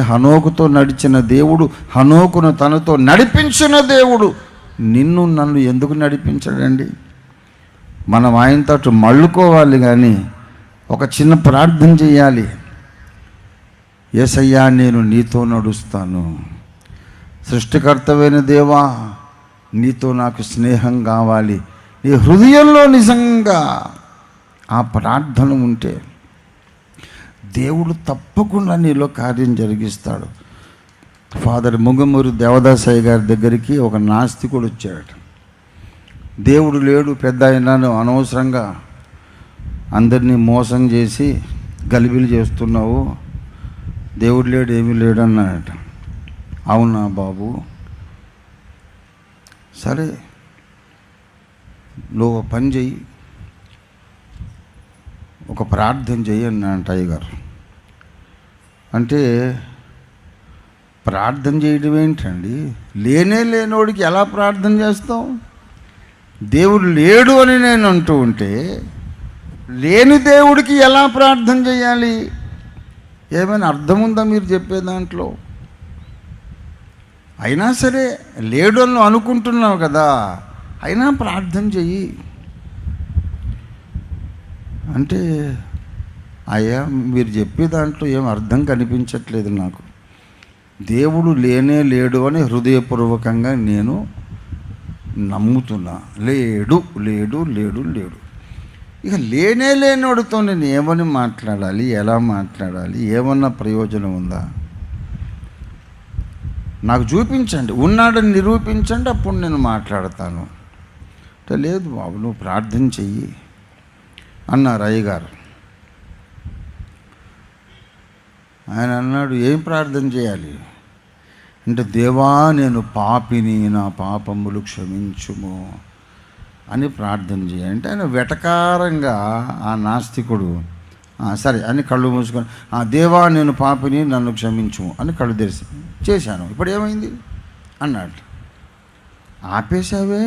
హనోకుతో నడిచిన దేవుడు, హనోకును తనతో నడిపించిన దేవుడు నిన్ను నన్ను ఎందుకు నడిపించాడండి? మనం ఆయనతో అటు మళ్ళుకోవాలి, కానీ ఒక చిన్న ప్రార్థన చేయాలి. యేసయ్యా, నేను నీతో నడుస్తాను. సృష్టికర్తవైన దేవా, నీతో నాకు స్నేహం కావాలి. నీ హృదయంలో నిజంగా ఆ ప్రార్థన ఉంటే దేవుడు తప్పకుండా నీలో కార్యం జరిగిస్తాడు. ఫాదర్ ముంగమూరి దేవదాసయ్య గారి దగ్గరికి ఒక నాస్తికుడు వచ్చాడట. దేవుడు లేడు పెద్ద అయినాను, అనవసరంగా అందరినీ మోసం చేసి గలిబిలి చేస్తున్నావు, దేవుడు లేడు ఏమీ లేడు అన్నాడట. అవునా బాబు, సరే నువ్వు పని చెయ్యి, ఒక ప్రార్థన చెయ్యి అన్నాడు అయ్యగారు. అంటే ప్రార్థన చేయడం ఏంటండి? లేనోడికి ఎలా ప్రార్థన చేస్తాం? దేవుడు లేడు అని నేను అంటూ ఉంటే లేని దేవుడికి ఎలా ప్రార్థన చేయాలి? ఏమైనా అర్థం ఉందా మీరు చెప్పే దాంట్లో? అయినా సరే లేడు అని అనుకుంటున్నావు కదా, అయినా ప్రార్థన చెయ్యి అంటే, అయ్యా మీరు చెప్పే దాంట్లో ఏం అర్థం కనిపించట్లేదు నాకు. దేవుడు లేనే లేడు అని హృదయపూర్వకంగా నేను నమ్ముతున్నా. లేడు లేడు లేడు లేడు. ఇక లేనోడితో నేను ఏమని మాట్లాడాలి, ఎలా మాట్లాడాలి, ఏమన్నా ప్రయోజనం ఉందా? నాకు చూపించండి, ఉన్నాడని నిరూపించండి, అప్పుడు నేను మాట్లాడతాను. అంటే లేదు బాబు, నువ్వు ప్రార్థన చెయ్యి అన్నారు అయ్యగారు. ఆయన అన్నాడు, ఏం ప్రార్థన చేయాలి అంటే, దేవా నేను పాపిని, నా పాపములు క్షమించుము అని ప్రార్థన చేయాలంటే, ఆయన వెటకారంగా ఆ నాస్తికుడు సరే అని కళ్ళు మూసుకొని, దేవా నేను పాపిని, నన్ను క్షమించుము అని కళ్ళు తెరిచి చేశాను, ఇప్పుడు ఏమైంది అన్నాడు. ఆపేశావే,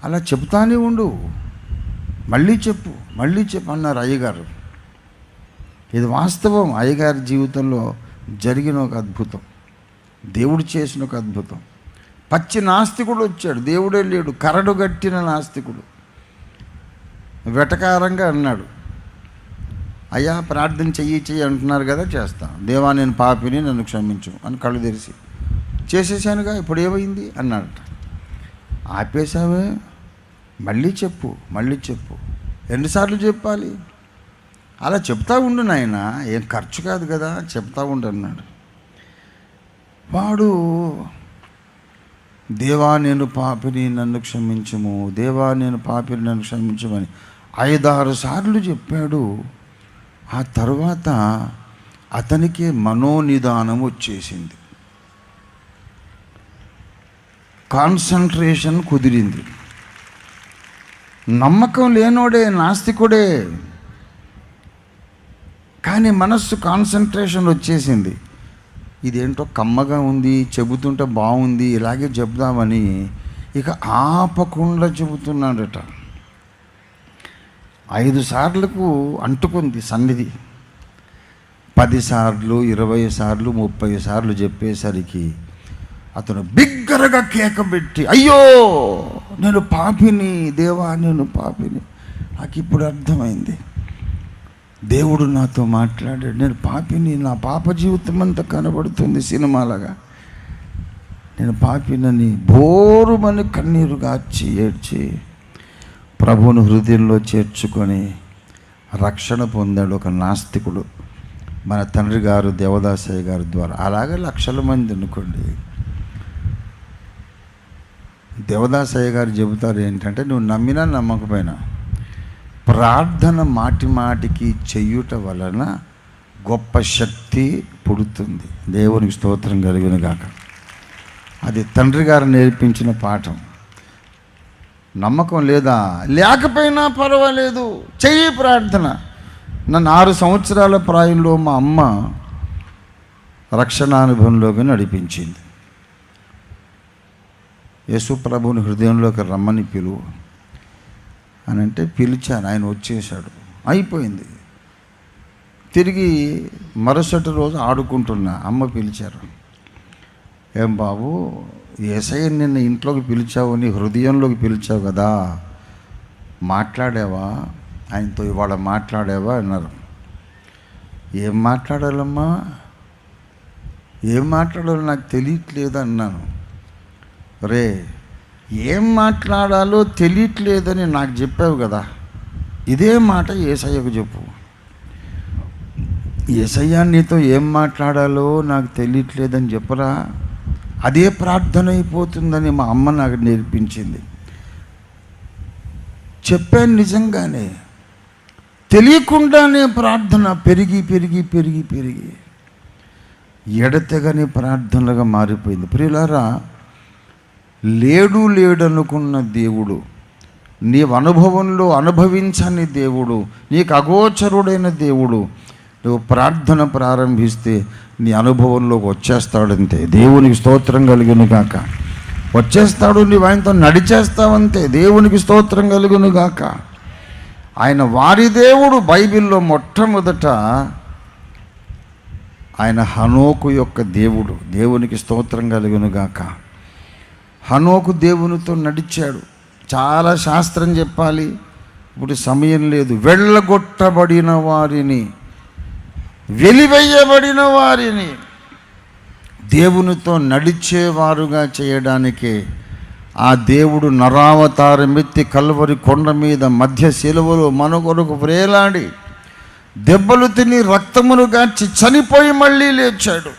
అలా చెప్తానే ఉండు, మళ్ళీ చెప్పు అన్నారు అయ్యగారు. ఇది వాస్తవం. అయ్యగారి జీవితంలో జరిగిన ఒక అద్భుతం, దేవుడు చేసిన ఒక అద్భుతం. పచ్చి నాస్తికుడు వచ్చాడు, దేవుడే లేడు, కరడు గట్టిన నాస్తికుడు వెటకారంగా అన్నాడు, అయ్యా ప్రార్థన చెయ్యి అంటున్నారు కదా, చేస్తాను. దేవా నేను పాపిని, నన్ను క్షమించు అని కళ్ళు తెరిచి చేసేసానుగా, ఇప్పుడు ఏమైంది అన్నాడట. ఆపేశావే, మళ్ళీ చెప్పు ఎన్నిసార్లు చెప్పాలి? అలా చెప్తా ఉండు నాయన, ఏం ఖర్చు కాదు కదా, చెప్తా ఉండు అన్నాడు. వాడు దేవా నేను పాపిని, నన్ను క్షమించము, దేవా నేను పాపిని, నన్ను క్షమించమని 5-6 సార్లు చెప్పాడు. ఆ తర్వాత అతనికి మనోనిదానం వచ్చేసింది, కాన్సన్ట్రేషన్ కుదిరింది. నమ్మకం లేనోడే, నాస్తికుడే, కానీ మనస్సు కాన్సన్ట్రేషన్ వచ్చేసింది. ఇదేంటో కమ్మగా ఉంది, చెబుతుంటే బాగుంది, ఇలాగే చెప్దామని ఇక ఆపకుండా చెబుతున్నాడట. 5 సార్లకు అంటుకుంది సన్నిధి. 10 సార్లు, 20 సార్లు, 30 సార్లు చెప్పేసరికి అతను బిగ్గరగా కేక పెట్టి, అయ్యో నేను పాపిని, దేవా నేను పాపిని, నాకు ఇప్పుడు అర్థమైంది, దేవుడు నాతో మాట్లాడాడు, నేను పాపిని, నా పాప జీవితం అంతా కనబడుతుంది సినిమాలాగా, నేను పాపినని బోరుమని కన్నీరు గార్చి ఏడ్చి ప్రభువును హృదయంలో చేర్చుకొని రక్షణ పొందాడు ఒక నాస్తికుడు, మన తండ్రి గారు దేవదాసయ్య గారి ద్వారా. అలాగే లక్షల మంది అనుకోండి. దేవదాసయ్య గారు చెబుతారు ఏంటంటే, నువ్వు నమ్మినా నమ్మకపోయినా ప్రార్థన మాటికి చెయ్యుట వలన గొప్ప శక్తి పుడుతుంది. దేవునికి స్తోత్రం కలుగును గాక. అది తండ్రి గారు నేర్పించిన పాఠం. నమ్మకం లేదా, లేకపోయినా పర్వాలేదు, చెయ్యి ప్రార్థన. నన్ను 6 సంవత్సరాల ప్రాయంలో మా అమ్మ రక్షణానుభవంలోకి నడిపించింది. యేసు ప్రభువుని హృదయంలోకి రమ్మని పిలువు అని అంటే పిలిచాను. ఆయన వచ్చేసాడు, అయిపోయింది. తిరిగి మరుసటి రోజు ఆడుకుంటున్నా, అమ్మ పిలిచారు. ఏం బాబు, యేసయ్య నిన్న ఇంట్లోకి పిలిచావు, నీ హృదయంలోకి పిలిచావు కదా, మాట్లాడావా ఆయనతో, ఇవాళ మాట్లాడావా అన్నారు. ఏం మాట్లాడాలమ్మా, ఏం మాట్లాడాలో నాకు తెలియట్లేదు అన్నాను. రే, ఏం మాట్లాడాలో తెలియట్లేదని నాకు చెప్పావు కదా, ఇదే మాట యేసయ్యకు చెప్పు. యేసయ్య నీతో ఏం మాట్లాడాలో నాకు తెలియట్లేదని చెప్పరా, అదే ప్రార్థన అయిపోతుందని మా అమ్మ నాకు నేర్పించింది. చెప్పాను, నిజంగానే తెలియకుండానే ప్రార్థన పెరిగి పెరిగి పెరిగి పెరిగి ఎడతెగని ప్రార్థనలుగా మారిపోయింది. ప్రియులారా, లేడనుకున్న దేవుడు, నీవు అనుభవంలో అనుభవించని దేవుడు, నీకు అగోచరుడైన దేవుడు, నువ్వు ప్రార్థన ప్రారంభిస్తే నీ అనుభవంలోకి వచ్చేస్తాడంతే. దేవునికి స్తోత్రం కలుగును గాక. వచ్చేస్తాడు, నీవు ఆయనతో నడిచేస్తావంతే. దేవునికి స్తోత్రం కలుగును గాక. ఆయన వారి దేవుడు. బైబిల్లో మొట్టమొదట ఆయన హనోకు యొక్క దేవుడు. దేవునికి స్తోత్రం కలుగును గాక. హనోకు దేవునితో నడిచాడు. చాలా శాస్త్రం చెప్పాలి, ఇప్పుడు సమయం లేదు. వెళ్ళగొట్టబడిన వారిని, వెలివేయబడిన వారిని దేవునితో నడిచేవారుగా చేయడానికే ఆ దేవుడు నరావతారమెత్తి కల్వరి కొండ మీద మధ్య శిలువలో మన కొరకు వ్రేలాడి దెబ్బలు తిని రక్తమును గార్చి చనిపోయి మళ్ళీ లేచాడు.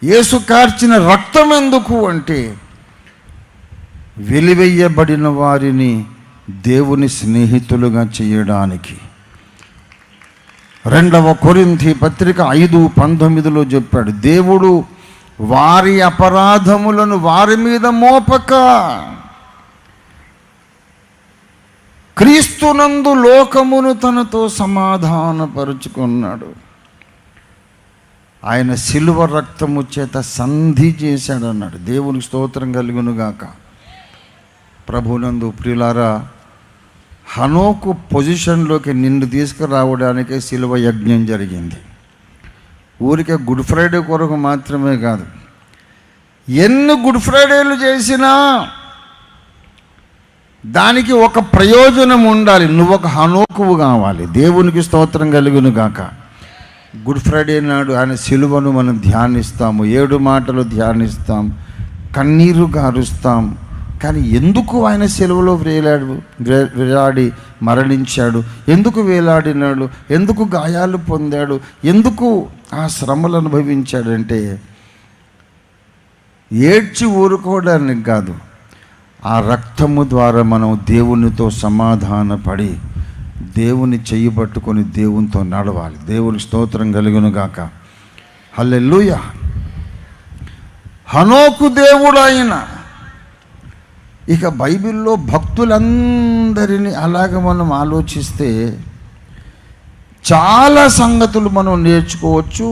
యేసు కార్చిన రక్తం ఎందుకు అంటే వెలివేయబడిన వారిని దేవుని స్నేహితులుగా చేయడానికి. 2 కొరింథీ పత్రిక 5:19 చెప్పాడు, దేవుడు వారి అపరాధములను వారి మీద మోపక క్రీస్తునందు లోకమును తనతో సమాధానపరుచుకున్నాడు. ఆయన శిలువ రక్తము చేత సంధి చేశాడన్నాడు. దేవునికి స్తోత్రం కలుగును గాక. ప్రభునందు ప్రియులారా, హనోకు పొజిషన్లోకి నిన్ను తీసుకురావడానికే శిలువ యజ్ఞం జరిగింది. ఊరికే గుడ్ ఫ్రైడే కొరకు మాత్రమే కాదు. ఎన్ని గుడ్ ఫ్రైడేలు చేసినా దానికి ఒక ప్రయోజనం ఉండాలి. నువ్వు ఒక హనోకువు కావాలి. దేవునికి స్తోత్రం కలుగును గాక. గుడ్ ఫ్రైడే నాడు ఆయన శిలువను మనం ధ్యానిస్తాము, 7 మాటలు ధ్యానిస్తాం, కన్నీరు గారుస్తాం. కానీ ఎందుకు ఆయన శిలువలో వేలాడి మరణించాడు, ఎందుకు వేలాడినాడు, ఎందుకు గాయాలు పొందాడు, ఎందుకు ఆ శ్రమలు అనుభవించాడంటే ఏడ్చి ఊరుకోవడానికి కాదు, ఆ రక్తము ద్వారా మనం దేవునితో సమాధానపడి దేవుని చెయ్యి పట్టుకొని దేవునితో నడవాలి. దేవుని స్తోత్రం కలుగును గాక. హల్లెలూయా. హనోకు దేవుడు ఆయన. ఇక బైబిల్లో భక్తులందరినీ అలాగ మనం ఆలోచిస్తే చాలా సంగతులు మనం నేర్చుకోవచ్చు.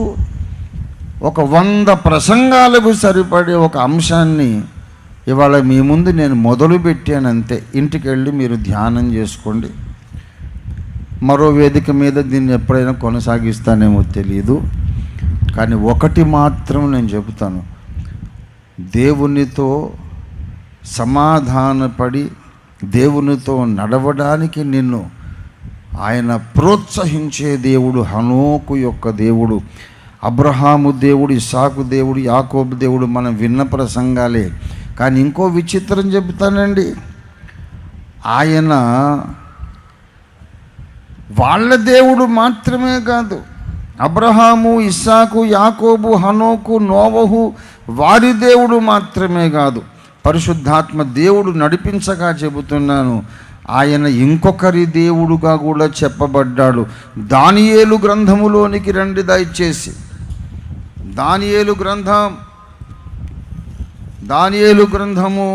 ఒక 100 ప్రసంగాలకు సరిపడే ఒక అంశాన్ని ఇవాళ మీ ముందు నేను మొదలుపెట్టానంతే. ఇంటికి వెళ్ళి మీరు ధ్యానం చేసుకోండి. మరో వేదిక మీద దీన్ని ఎప్పుడైనా కొనసాగిస్తానేమో తెలియదు. కానీ ఒకటి మాత్రం నేను చెబుతాను, దేవునితో సమాధానపడి దేవునితో నడవడానికి నిన్ను ఆయన ప్రోత్సహించే దేవుడు హనోకు యొక్క దేవుడు. అబ్రహాము దేవుడు, ఇస్సాకు దేవుడు, యాకోబు దేవుడు మనం విన్న ప్రసంగాలే. కానీ ఇంకో విచిత్రం చెబుతానండి, ఆయన వాళ్ళ దేవుడు మాత్రమే కాదు. అబ్రహాము, ఇస్సాకు, యాకోబు, హనోకు, నోవహు వారి దేవుడు మాత్రమే కాదు, పరిశుద్ధాత్మ దేవుడు నడిపించగా చెబుతున్నాను, ఆయన ఇంకొకరి దేవుడుగా కూడా చెప్పబడ్డాడు. దానియేలు గ్రంథములోనికి రండి దయచేసి. దానియేలు గ్రంథము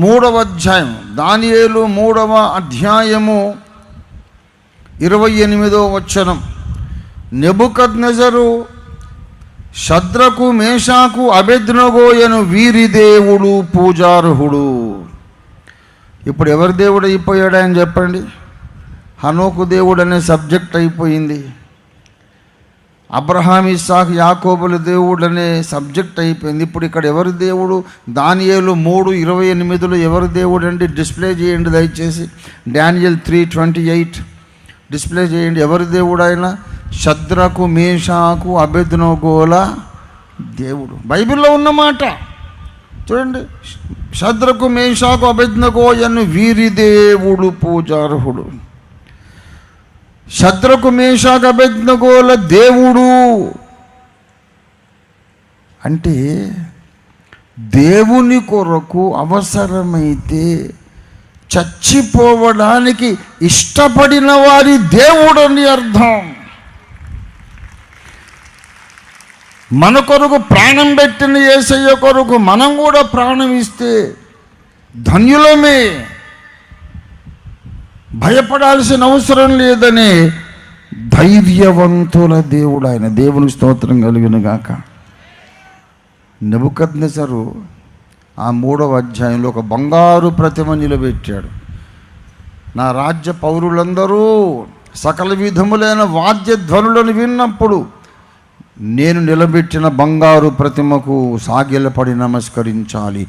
3వ అధ్యాయం. దానియేలు 3వ అధ్యాయము 28వ వచనం. నెబుకద్నెజరు శద్రకు మేషాకు అబేద్నెగోయను వీరి దేవుడు పూజార్హుడు. ఇప్పుడు ఎవరి దేవుడు అయిపోయాడు ఆయన చెప్పండి? హనోకు దేవుడు అనే సబ్జెక్ట్ అయిపోయింది. అబ్రహాం, ఇస్సాకు, యాకోబుల దేవుడు అనే సబ్జెక్ట్ అయిపోయింది. ఇప్పుడు ఇక్కడ ఎవరి దేవుడు? దానియేలు 3:28 ఎవరి దేవుడు అండి? డిస్ప్లే చేయండి దయచేసి. డానియేల్ 3:28 డిస్ప్లే చేయండి. ఎవరి దేవుడు ఆయన? శద్రకు మేషాకు అబేద్నెగోల దేవుడు. బైబిల్లో ఉన్నమాట చూడండి. శద్రకు మేషాకు అబేద్నెగోయను వీరి దేవుడు పూజార్హుడు. శద్రకు మేషాకు అబేద్నెగోల దేవుడు అంటే దేవుని కొరకు అవసరమైతే చచ్చిపోవడానికి ఇష్టపడిన వారి దేవుడు అని అర్థం. మన కొరకు ప్రాణం పెట్టిన యేసయ్య కొరకు మనం కూడా ప్రాణం ఇస్తే ధన్యులమే, భయపడాల్సిన అవసరం లేదనే ధైర్యవంతుల దేవుడు ఆయన. దేవుని స్తోత్రం కలుగును గాక. నెబుకద్నెజరు ఆ 3వ అధ్యాయంలో ఒక బంగారు ప్రతిమ నిలబెట్టాడు. నా రాజ్య పౌరులందరూ సకల విధములైన వాద్య ధ్వనులను విన్నప్పుడు నేను నిలబెట్టిన బంగారు ప్రతిమకు సాగిలపడి నమస్కరించాలి.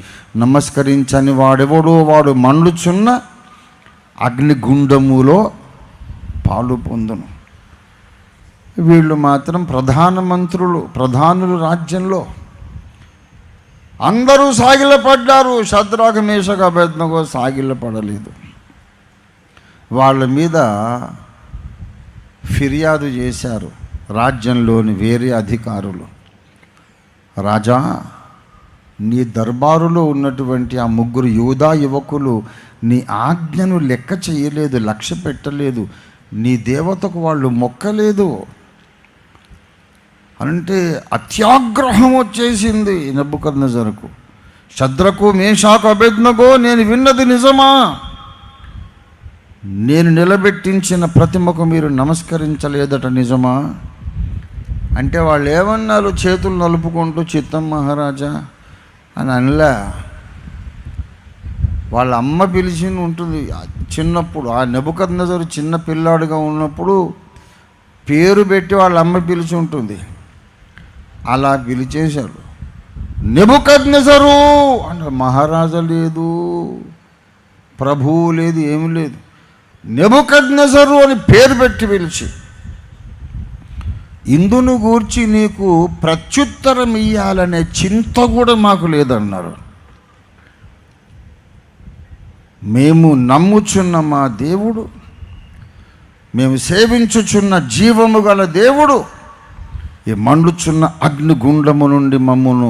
నమస్కరించని వాడెవడో వాడు మండుచున్న అగ్నిగుండములో పాలు పొందును. వీళ్ళు మాత్రం ప్రధానులు రాజ్యంలో అందరూ సాగిలపడ్డారు. శద్రకు మేషాకు అబేద్నెగో సాగిలపడలేదు. వాళ్ళ మీద ఫిర్యాదు చేశారు రాజ్యంలోని వేరే అధికారులు. రాజా, నీ దర్బారులో ఉన్నటువంటి ఆ 3 యూదా యువకులు నీ ఆజ్ఞను లెక్క చేయలేదు, లక్ష్య పెట్టలేదు, నీ దేవతకు వాళ్ళు మొక్కలేదు అంటే అత్యాగ్రహం వచ్చేసింది నెబుకద్నెజరుకు. శద్రకు మేషాకు అబేద్నెగో, నేను విన్నది నిజమా? నేను నిలబెట్టించిన ప్రతిమకు మీరు నమస్కరించలేదట నిజమా? అంటే వాళ్ళు ఏమన్నారు? చేతులు నలుపుకుంటూ చిత్తం మహారాజా అని అనలే. వాళ్ళ అమ్మ పిలిచి ఉంటుంది చిన్నప్పుడు. ఆ నెబుకద్నెజరు చిన్న పిల్లాడుగా ఉన్నప్పుడు పేరు పెట్టి వాళ్ళ అమ్మ పిలిచి ఉంటుంది. అలా పిలిచేశాడు. నెబుకద్నెజరు అంటే మహారాజా లేదు, ప్రభువు లేదు, ఏమి లేదు. నెబుకద్నెజరు అని పేరు పెట్టి పిలిచి, ఇందును గూర్చి నీకు ప్రత్యుత్తరం ఇయ్యాలనే చింత కూడా మాకు లేదన్నారు. మేము నమ్ముచున్న మా దేవుడు, మేము సేవించుచున్న జీవము గల దేవుడు ఈ మండుచున్న అగ్నిగుండము నుండి మమ్మను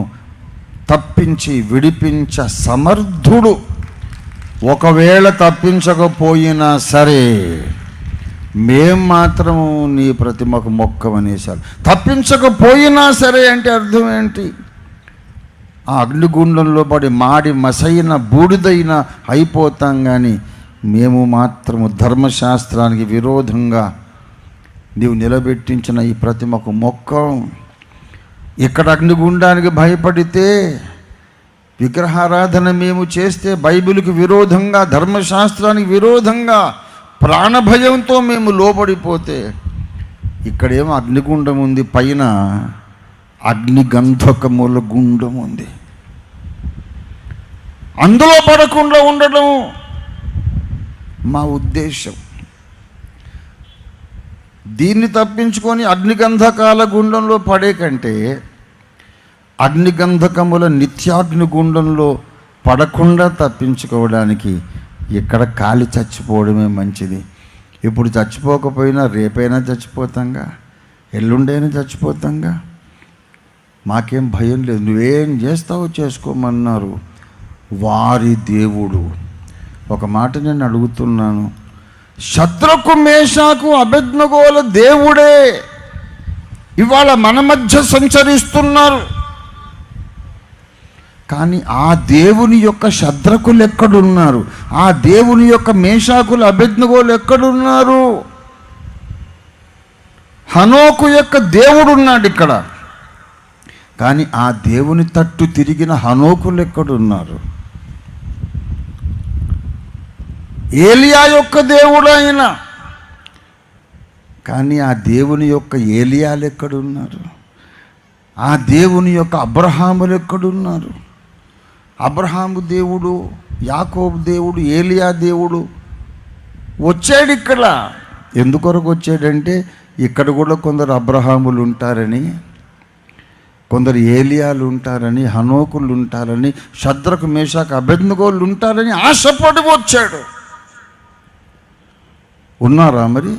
తప్పించి విడిపించ సమర్థుడు. ఒకవేళ తప్పించకపోయినా సరే మేం మాత్రము నీ ప్రతిమకు మొక్కమనేసారు. తప్పించకపోయినా సరే అంటే అర్థం ఏంటి? ఆ అగ్నిగుండంలో పడి మాడి మసైన బూడిదైన అయిపోతాం, కానీ మేము మాత్రము ధర్మశాస్త్రానికి విరోధంగా నీవు నిలబెట్టించిన ఈ ప్రతిమకు మొక్కం. ఇక్కడ అగ్నిగుండానికి భయపడితే, విగ్రహారాధన మేము చేస్తే బైబిల్కి విరోధంగా, ధర్మశాస్త్రానికి విరోధంగా ప్రాణభయంతో మేము లోబడిపోతే, ఇక్కడేమో అగ్నిగుండం ఉంది, పైన అగ్నిగంధకముల గుండం ఉంది. అందులో పడకుండా ఉండడం మా ఉద్దేశం. దీన్ని తప్పించుకొని అగ్నిగంధకాల గుండంలో పడే కంటే అగ్నిగంధకముల నిత్యాగ్ని గుండంలో పడకుండా తప్పించుకోవడానికి ఇక్కడ కాలి చచ్చిపోవడమే మంచిది. ఇప్పుడు చచ్చిపోకపోయినా రేపైనా చచ్చిపోతాంగా, ఎల్లుండైనా చచ్చిపోతాంగా, మాకేం భయం లేదు. నువ్వేం చేస్తావో చేసుకోమన్నారు వారి దేవుడు. ఒక మాట నేను అడుగుతున్నాను, శద్రకు మేషాకు అబేద్నెగోల దేవుడే ఇవాళ మన మధ్య సంచరిస్తున్నారు. కానీ ఆ దేవుని యొక్క శద్రకులు ఎక్కడున్నారు? ఆ దేవుని యొక్క మేషాకులు అబేద్నెగోలు ఎక్కడున్నారు? హనోకు యొక్క దేవుడు ఉన్నాడు ఇక్కడ. కానీ ఆ దేవుని తట్టు తిరిగిన హనోకులు ఎక్కడున్నారు? ఏలియా యొక్క దేవుడు ఆయన, కానీ ఆ దేవుని యొక్క ఏలియాలు ఎక్కడున్నారు? ఆ దేవుని యొక్క అబ్రహాములు ఎక్కడున్నారు? అబ్రహాము దేవుడు, యాకోబు దేవుడు, ఏలియా దేవుడు వచ్చాడు ఇక్కడ. ఎందుకొరకు వచ్చాడంటే ఇక్కడ కూడా కొందరు అబ్రహాములు ఉంటారని, కొందరు ఏలియాలు ఉంటారని, హనోకులు ఉంటారని, షద్రకు మేషాకు అబేద్నెగోలు ఉంటారని ఆశపడి వచ్చాడు. ఉన్నారా? మరి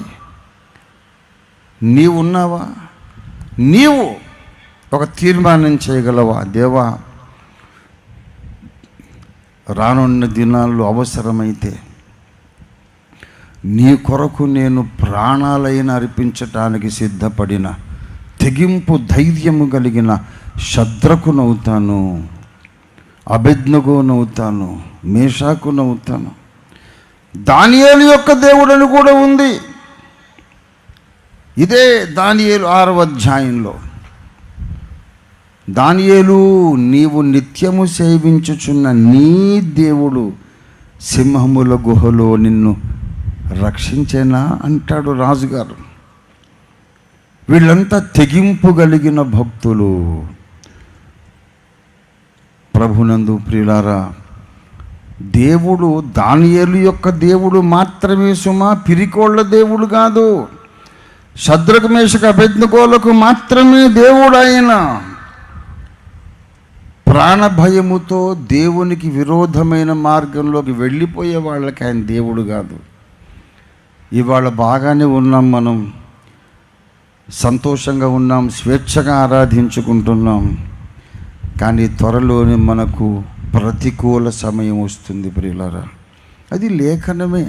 నీవు ఉన్నావా? నీవు ఒక తీర్మానం చేయగలవా? దేవా, రానున్న దినాల్లో అవసరమైతే నీ కొరకు నేను ప్రాణాలైన అర్పించటానికి సిద్ధపడిన తెగింపు ధైర్యము కలిగిన షద్రకునవుతాను, అబేద్నెగోనవుతాను, మేషాకునవుతాను. దానియేలు యొక్క దేవుడని కూడా ఉంది. ఇదే దానియేలు 6వ అధ్యాయంలో, దానియేలు, నీవు నిత్యము సేవించుచున్న నీ దేవుడు సింహముల గుహలో నిన్ను రక్షించేనా అంటాడు రాజుగారు. వీళ్ళంతా తెగింపు కలిగిన భక్తులు. ప్రభునందు ప్రియులారా, దేవుడు దానియేలు యొక్క దేవుడు మాత్రమే సుమా, పిరికోళ్ళ దేవుడు కాదు. షద్రకు మేషకు అబేద్నెగోలకు మాత్రమే దేవుడు ఆయన. ప్రాణభయముతో దేవునికి విరోధమైన మార్గంలోకి వెళ్ళిపోయే వాళ్ళకి ఆయన దేవుడు కాదు. ఇవాళ బాగానే ఉన్నాం, మనం సంతోషంగా ఉన్నాం, స్వేచ్ఛగా ఆరాధించుకుంటున్నాం. కానీ త్వరలోనే మనకు ప్రతికూల సమయం వస్తుంది ప్రియులారా. అది లేఖనమే,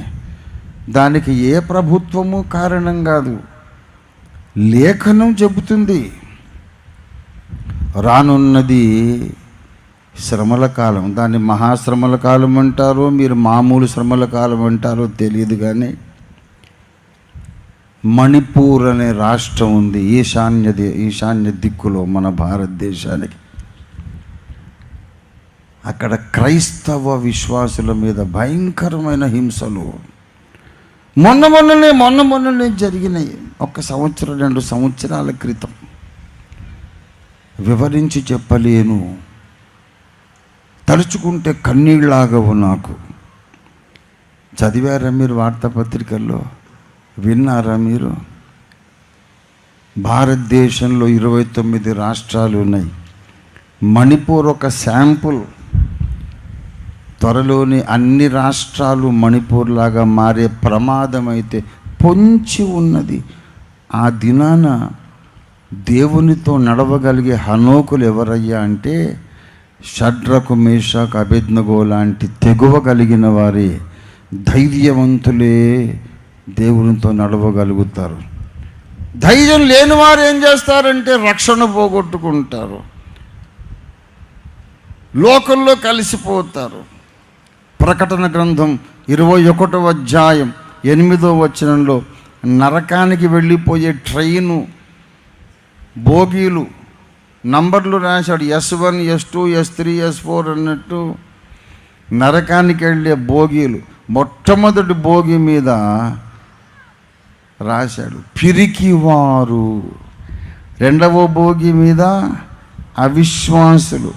దానికి ఏ ప్రభుత్వము కారణం కాదు. లేఖనం చెబుతుంది రానున్నది శ్రమల కాలం. దాన్ని మహాశ్రమల కాలం అంటారో, మీరు మామూలు శ్రమల కాలం అంటారో తెలియదు. కానీ మణిపూర్ అనే రాష్ట్రం ఉంది ఈశాన్య దిక్కులో మన భారతదేశానికి. అక్కడ క్రైస్తవ విశ్వాసుల మీద భయంకరమైన హింసలు మొన్ననే జరిగినాయి. 1 సంవత్సరం 2 సంవత్సరాల క్రితం. వివరించి చెప్పలేను, తలుచుకుంటే కన్నీళ్ళాగవు నాకు. చదివారా మీరు వార్తాపత్రికల్లో? విన్నారా మీరు? భారతదేశంలో 29 రాష్ట్రాలు ఉన్నాయి. మణిపూర్ ఒక శాంపుల్. త్వరలోని అన్ని రాష్ట్రాలు మణిపూర్ లాగా మారే ప్రమాదం అయితే పొంచి ఉన్నది. ఆ దినాన దేవునితో నడవగలిగే హనోకులు ఎవరయ్యా అంటే షడ్రకు మేషాకు అబేద్నెగో లాంటి తెగువ కలిగిన వారే, ధైర్యవంతులే దేవునితో నడవగలుగుతారు. ధైర్యం లేని వారు ఏం చేస్తారంటే రక్షణ పోగొట్టుకుంటారు, లోకంలో కలిసిపోతారు. ప్రకటన గ్రంథం 21వ అధ్యాయం 8వ వచనంలో నరకానికి వెళ్ళిపోయే ట్రైను బోగీలు నంబర్లు రాశాడు. S1 S2 S3 S4 అన్నట్టు నరకానికి వెళ్ళే బోగీలు. మొట్టమొదటి బోగి మీద రాశాడు పిరికివారు, రెండవ బోగి మీద అవిశ్వాసులు.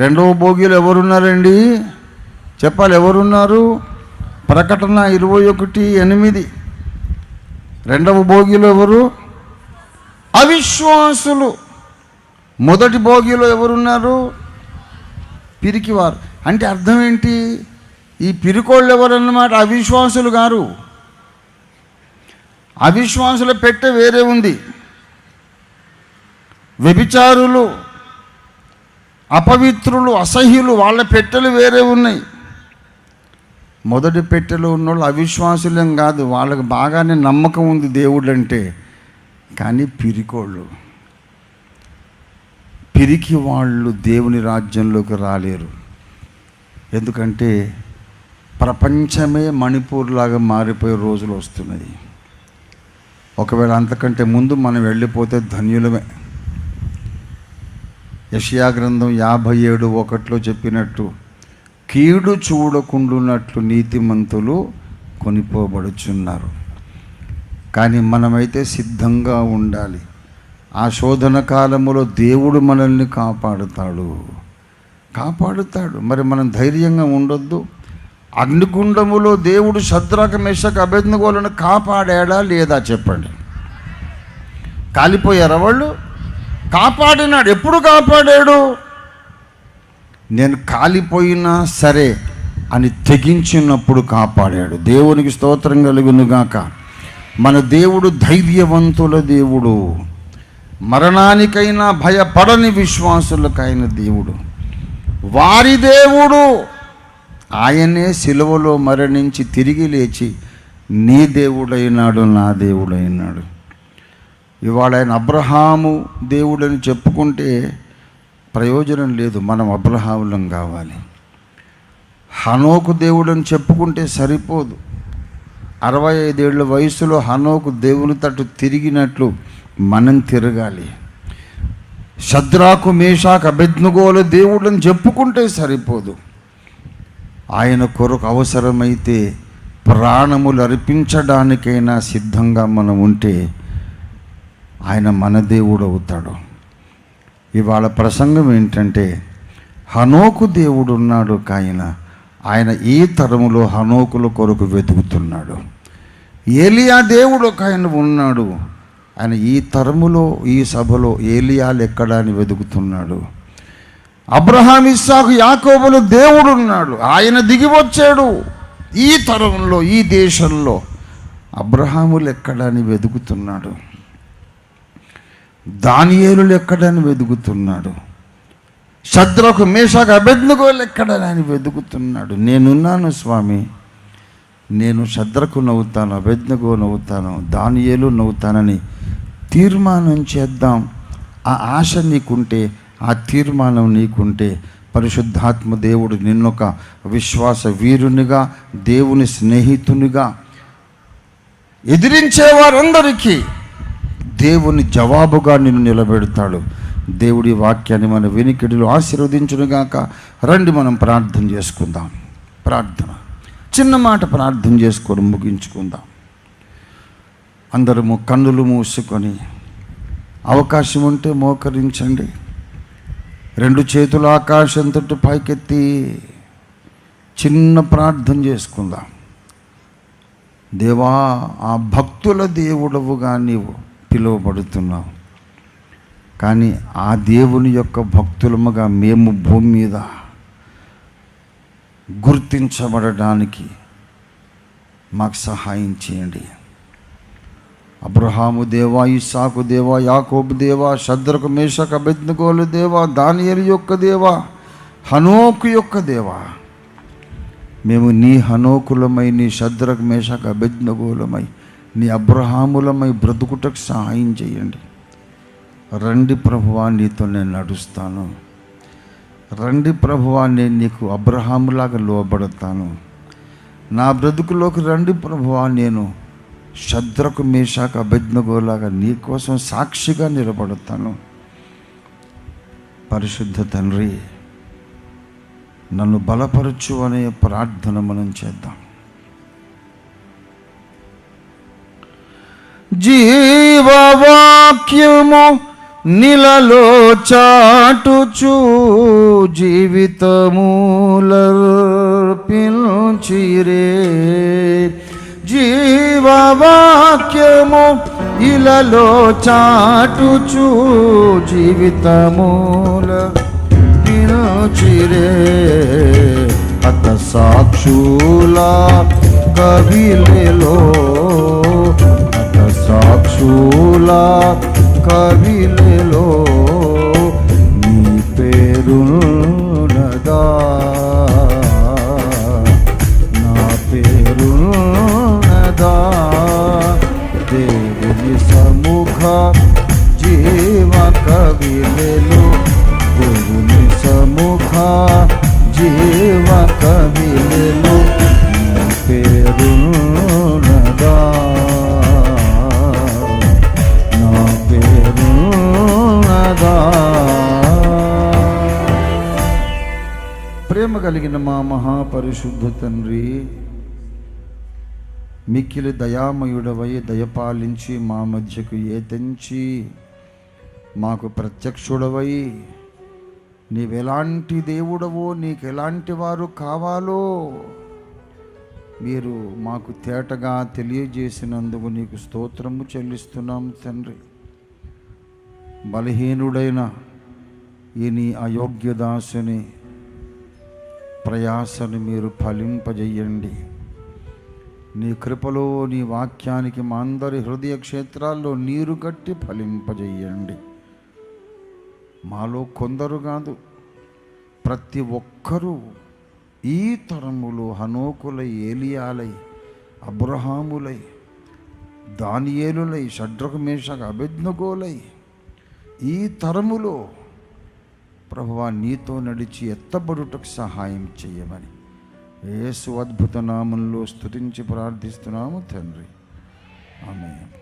రెండవ బోగిలో ఎవరున్నారండి? చెప్పాలి, ఎవరున్నారు? ప్రకటన 21:8. రెండవ బోగిలో ఎవరు? అవిశ్వాసులు. మొదటి బోగిలో ఎవరున్నారు? పిరికివారు. అంటే అర్థం ఏంటి? ఈ పిరికోళ్ళు ఎవరన్నమాట? అవిశ్వాసులు గారు. అవిశ్వాసుల పెట్టె వేరే ఉంది. వ్యభిచారులు, అపవిత్రులు, అసహ్యులు, వాళ్ళ పెట్టెలు వేరే ఉన్నాయి. మొదటి పెట్టెలో ఉన్నోళ్ళు అవిశ్వాసులేం కాదు, వాళ్ళకి బాగానే నమ్మకం ఉంది దేవుడు అంటే. కానీ పిరికోళ్ళు, పిరికి వాళ్ళు దేవుని రాజ్యంలోకి రాలేరు. ఎందుకంటే ప్రపంచమే మణిపూర్ లాగా మారిపోయే రోజులు వస్తున్నాయి. ఒకవేళ అంతకంటే ముందు మనం వెళ్ళిపోతే ధన్యులమే. యెషయా గ్రంథం 57:1 చెప్పినట్టు, కీడు చూడకుండునట్లు నీతిమంతులు కొనిపోబడుచున్నారు. కానీ మనమైతే సిద్ధంగా ఉండాలి. ఆ శోధన కాలములో దేవుడు మనల్ని కాపాడుతాడు. మరి మనం ధైర్యంగా ఉండొద్దు? అగ్నిగుండములో దేవుడు షద్రకు మెషకు అబేద్నెగోలను కాపాడాడా లేదా చెప్పండి. కాలిపోయారా వాళ్ళు? కాపాడినాడు. ఎప్పుడు కాపాడాడు? నేను కాలిపోయినా సరే అని తెగించినప్పుడు కాపాడాడు. దేవునికి స్తోత్రం కలుగునుగాక. మన దేవుడు ధైర్యవంతుల దేవుడు, మరణానికైనా భయపడని విశ్వాసులకైన దేవుడు, వారి దేవుడు. ఆయనే సిలువలో మరణించి తిరిగి లేచి నీ దేవుడైనాడు, నా దేవుడైనాడు. ఇవాళ ఆయన అబ్రహాము దేవుడని చెప్పుకుంటే ప్రయోజనం లేదు. మనం అబ్రహాములం కావాలి. హనోకు దేవుడని చెప్పుకుంటే సరిపోదు. 65 ఏళ్ల వయసులో హనోకు దేవుని తట్టు తిరిగినట్లు మనం తిరగాలి. షద్రకు మేషాకు అబేద్నెగోల దేవుడని చెప్పుకుంటే సరిపోదు. ఆయన కొరకు అవసరమైతే ప్రాణములు అర్పించడానికైనా సిద్ధంగా మనం ఉంటే ఆయన మన దేవుడు అవుతాడు. ఇవాళ ప్రసంగం ఏంటంటే, హనోకు దేవుడు ఉన్నాడు, ఆయన ఈ తరములో హనోకుల కొరకు వెతుకుతున్నాడు. ఏలియా దేవుడు ఒక ఆయన ఉన్నాడు, ఆయన ఈ తరములో ఈ సభలో ఏలియాలు ఎక్కడా అని వెతుకుతున్నాడు. అబ్రహాం, ఇస్సాకు, యాకోబులు దేవుడు ఉన్నాడు, ఆయన దిగి వచ్చాడు. ఈ తరంలో ఈ దేశంలో అబ్రహాములు ఎక్కడని వెతుకుతున్నాడు. దానియేలులు ఎక్కడని వెతుకుతున్నాడు. షద్రకు మేషాకు అబేద్నెగోలు ఎక్కడని వెతుకుతున్నాడు. నేనున్నాను స్వామి, నేను షద్రకు నవ్వుతాను, అబేద్నెగో నవ్వుతాను, దానియేలు నవ్వుతానని తీర్మానం చేద్దాం. ఆ ఆశ నీకుంటే, ఆ తీర్మానం నీకుంటే, పరిశుద్ధాత్మ దేవుడు నిన్నొక విశ్వాస వీరునిగా, దేవుని స్నేహితునిగా, ఎదిరించే వారందరికీ దేవుని జవాబుగా నిన్ను నిలబెడతాడు. దేవుడి వాక్యాన్ని మన వినికిడిలో ఆశీర్వదించునుగాక. రండి మనం ప్రార్థన చేసుకుందాం. ప్రార్థన, చిన్న మాట ప్రార్థన చేసుకొని ముగించుకుందాం. అందరము కన్నులు మూసుకొని, అవకాశం ఉంటే మోకరించండి. 2 చేతులు ఆకాశం తట్టు పైకెత్తి చిన్న ప్రార్థన చేసుకుందాం. దేవా, ఆ భక్తుల దేవుడవుగా నీవు పిలువబడుతున్నావు. కానీ ఆ దేవుని యొక్క భక్తులముగా మేము భూమి మీద గుర్తించబడడానికి మాకు సహాయం చేయండి. అబ్రహాము దేవా, ఇస్సాకు దేవా, యాకోబు దేవా, షద్రకు మేషాకు అబేద్నెగోలు దేవా, దానియేలు యొక్క దేవా, హనోకు యొక్క దేవా, మేము నీ హనోకులమై, నీ షద్రకు మేషాకు అబేద్నెగోలమై, నీ అబ్రహాములమై బ్రతుకుటకు సహాయం చేయండి. రండి ప్రభువా, నీతో నేను నడుస్తాను. రండి ప్రభువా, నేను నీకు అబ్రహాములాగా లోబడతాను. నా బ్రతుకులోకి రండి ప్రభువా, నేను షద్రకు మేషాకు అబేద్నెగోలాగా నీ కోసం సాక్షిగా నిలబడతాను. పరిశుద్ధ తండ్రి, నన్ను బలపరచు అనే ప్రార్థన మనం చేద్దాం. జీవవాక్యము నిలలో చాటుచు జీవితమూలర్పించిరే. జీవవాక్యము ఇలలో చాటుచు జీవితమూలర్పించిరే. అత సాక్షుల కవిలలో, అత సాక్షుల కవిలలో నీ పేరున్నదా, నా పేరున్నదా. దేవుని సముఖ జీవ కవిలలో, దేవుని సముఖ జీవ కవిలలో నీ పేరున్నదా, నా పేరున్నదా. కలిగిన మా మహాపరిశుద్ధ తండ్రి, మిక్కిలి దయామయుడవై దయపాలించి మా మధ్యకు ఏతెంచి మాకు ప్రత్యక్షుడవై నీవెలాంటి దేవుడవో, నీకు ఎలాంటి వారు కావాలో మీరు మాకు తేటగా తెలియజేసినందుకు నీకు స్తోత్రము చెల్లిస్తున్నాం తండ్రి. బలహీనుడైన ఈ నీ అయోగ్యదాసుని ప్రయాసను మీరు ఫలింపజేయండి. నీ కృపలో నీ వాక్యానికి మా అందరి హృదయ క్షేత్రాల్లో నీరు కట్టి ఫలింపజేయండి. మాలో కొందరు కాదు, ప్రతి ఒక్కరూ ఈ తరములో హనోకులై, ఏలియాలై, అబ్రహాములై, దానియేలులై, షడ్రకు మేషకు అబేద్నెగోలై ఈ తరములో ప్రభువా నీతో నడిచి ఎత్తబడుటకు సహాయం చేయమని యేసు అద్భుత నామంలో స్తుతించి ప్రార్థిస్తున్నాము తండ్రి. ఆమేన్.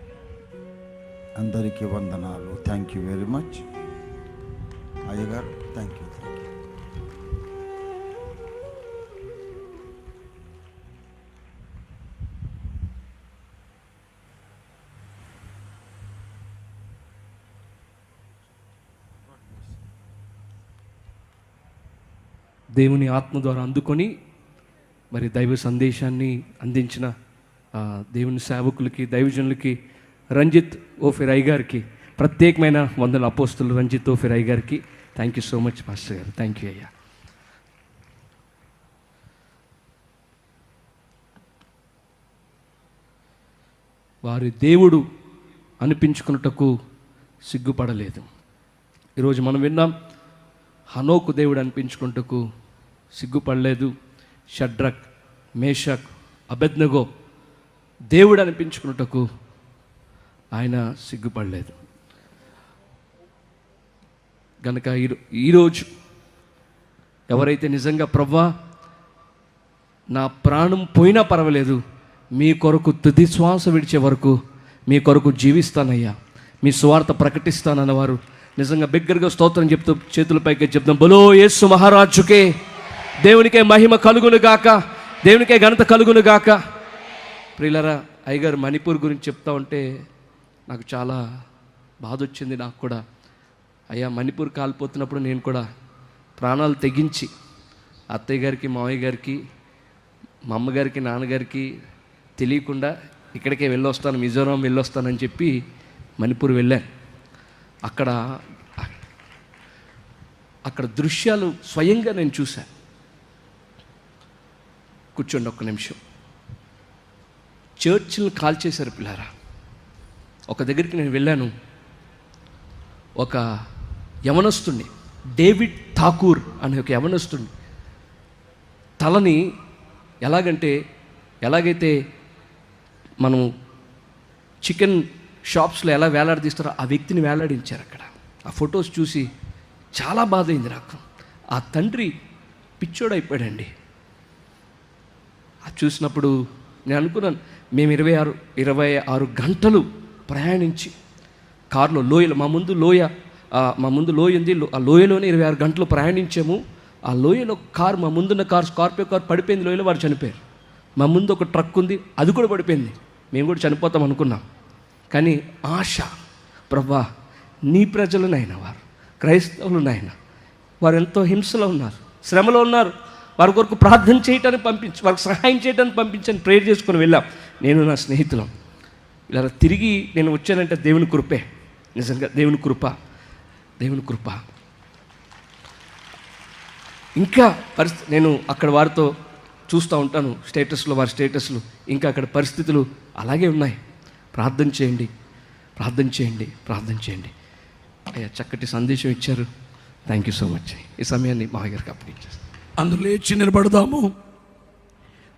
అందరికీ వందనాలు. థ్యాంక్ యూ వెరీ మచ్ అయ్యగారు. Thank you. దేవుని ఆత్మ ద్వారా అందుకొని మరి దైవ సందేశాన్ని అందించిన దేవుని సేవకులకి, దైవజనులకి, రంజిత్ ఓఫిరాయ్ గారికి ప్రత్యేకమైన వందల అపోస్తులు రంజిత్ ఓఫిరాయ్ గారికి thank you so much pastor గారు. థ్యాంక్ యూ అయ్యా. వారి దేవుడు అనిపించుకున్నటకు సిగ్గుపడలేదు. ఈరోజు మనం విన్నాం, హనోకు దేవుడు అనిపించుకున్నటకు సిగ్గుపడలేదు. షడ్రక్, మేషక్, అబేద్నెగో దేవుడు అనిపించుకున్నటకు ఆయన సిగ్గుపడలేదు. కనుక ఈరోజు ఎవరైతే నిజంగా ప్రభువా నా ప్రాణం పోయినా పర్వాలేదు, మీ కొరకు తుది శ్వాస విడిచే వరకు మీ కొరకు జీవిస్తానయ్యా, మీ సువార్త ప్రకటిస్తానన్నవారు నిజంగా బిగ్గరగా స్తోత్రం చెప్తూ చేతులపైకి చెప్తాం. బలో యేసు మహారాజుకే, దేవునికే మహిమ కలుగును గాక, దేవునికే ఘనత కలుగును గాక. ప్రియులరా, అయ్యగారు మణిపూర్ గురించి చెప్తా ఉంటే నాకు చాలా బాధ వచ్చింది. నాకు కూడా అయ్యా మణిపూర్ కాలిపోతున్నప్పుడు నేను కూడా ప్రాణాలు తెగించి అత్తయ్య గారికి, మావయ్య గారికి, మా అమ్మగారికి, నాన్నగారికి తెలియకుండా ఇక్కడికే వెళ్ళొస్తాను, మిజోరాం వెళ్ళొస్తానని చెప్పి మణిపూర్ వెళ్ళాను. అక్కడ దృశ్యాలు స్వయంగా నేను చూశాను. కూర్చోండి ఒక్క నిమిషం. చర్చిలను కాల్చేశారు పిల్లారా. ఒక దగ్గరికి నేను వెళ్ళాను. ఒక యవనస్తుడిని, డేవిడ్ ఠాకూర్ అనే ఒక యవనస్తుడిని తలని ఎలాగైతే మనం చికెన్ షాప్స్లో ఎలా వేలాడదీస్తారో ఆ వ్యక్తిని వేలాడించారు అక్కడ. ఆ ఫొటోస్ చూసి చాలా బాధ అయింది నాకు. ఆ తండ్రి పిచ్చోడైపోయాడండి. అది చూసినప్పుడు నేను అనుకున్నాను, మేము 26 గంటలు ప్రయాణించి కారులో లోయలో, మా ముందు లోయ ఉంది, ఆ లోయలోనే 26 గంటలు ప్రయాణించాము. ఆ లోయలో కారు, మా ముందున్న కారు, స్కార్పియో కారు పడిపోయింది లోయలో. వారు చనిపోయారు. మా ముందు ఒక ట్రక్ ఉంది, అది కూడా పడిపోయింది. మేము కూడా చనిపోతాం అనుకున్నాం. కానీ ఆశ, ప్రభా నీ ప్రజలనైనా, వారు క్రైస్తవులనైనా, వారు ఎంతో హింసలో ఉన్నారు, శ్రమలో ఉన్నారు, వారి కొరకు ప్రార్థన చేయటానికి పంపించి, వారికి సహాయం చేయడానికి పంపించని ప్రేయర్ చేసుకొని వెళ్ళాం నేను, నా స్నేహితులం. ఇలా తిరిగి నేను వచ్చానంటే దేవుని కృపే, నిజంగా దేవుని కృప. ఇంకా నేను అక్కడ వారితో చూస్తూ ఉంటాను స్టేటస్లో, వారి స్టేటస్లు. ఇంకా అక్కడ పరిస్థితులు అలాగే ఉన్నాయి. ప్రార్థన చేయండి. అయ్యా చక్కటి సందేశం ఇచ్చారు. Thank you so much. ఈ సమయాన్ని మావయ్య గారికి అప్పగించారు. అందరూ లేచి నిలబడదాము.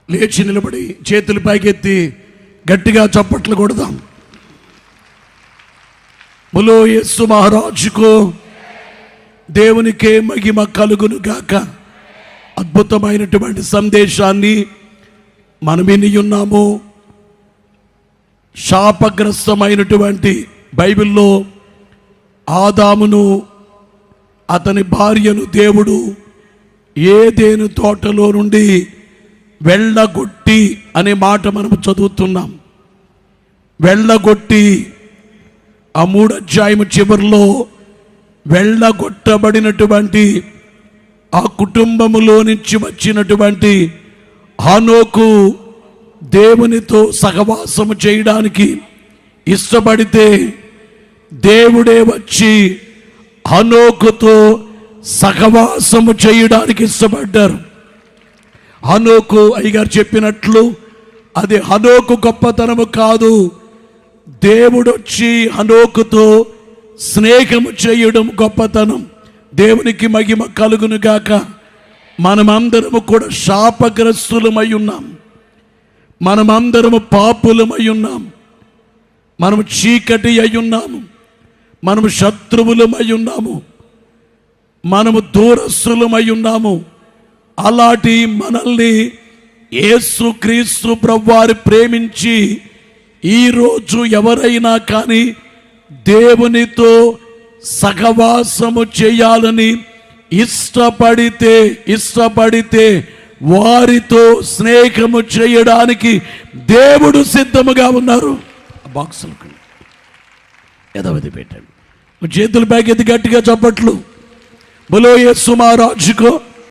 లేచి నిలబడి చేతులు పైకెత్తి గట్టిగా చప్పట్లు కొడదాం. బలో యేసు మహారాజుకు, దేవునికే మహిమ కలుగును గాక. అద్భుతమైనటువంటి సందేశాన్ని మనం విని ఉన్నాము. శాపగ్రస్తమైనటువంటి బైబిల్లో ఆదామును, అతని భార్యను దేవుడు ఏదెను తోటలో నుండి వెళ్ళగొట్టి అనే మాట మనం చదువుతున్నాం. వెళ్ళగొట్టి ఆ 3వ అధ్యాయము చివరిలో వెళ్ళగొట్టబడినటువంటి ఆ కుటుంబములో నుంచి వచ్చినటువంటి హనోకు దేవునితో సహవాసము చేయడానికి ఇష్టపడితే దేవుడే వచ్చి హనోకుతో సహవాసము చేయడానికి ఇష్టపడ్డారు. హనోకు అయ్యగారు చెప్పినట్లు అది హనోకు గొప్పతనము కాదు, దేవుడు వచ్చి హనోకుతో స్నేహము చేయడం గొప్పతనం. దేవునికి మహిమ కలుగును గాక. మనమందరము కూడా శాపగ్రస్తులమై ఉన్నాం, మనమందరము పాపులమై ఉన్నాం, మనము చీకటి అయి ఉన్నాము, మనము శత్రువులమై ఉన్నాము, మనము దూరస్తులమై ఉన్నాము. అలాంటి మనల్ని యేసుక్రీస్తు ప్రభువారు ప్రేమించి ఈరోజు ఎవరైనా కానీ దేవునితో సహవాసము చేయాలని ఇష్టపడితే వారితో స్నేహము చేయడానికి దేవుడు సిద్ధముగా ఉన్నారు. బాక్సులకు యథావిధి పెట్టండి, చేతులు బ్యాగ్ ఎత్తి గట్టిగా చప్పట్లు. బలో యేసు మహారాజుకో.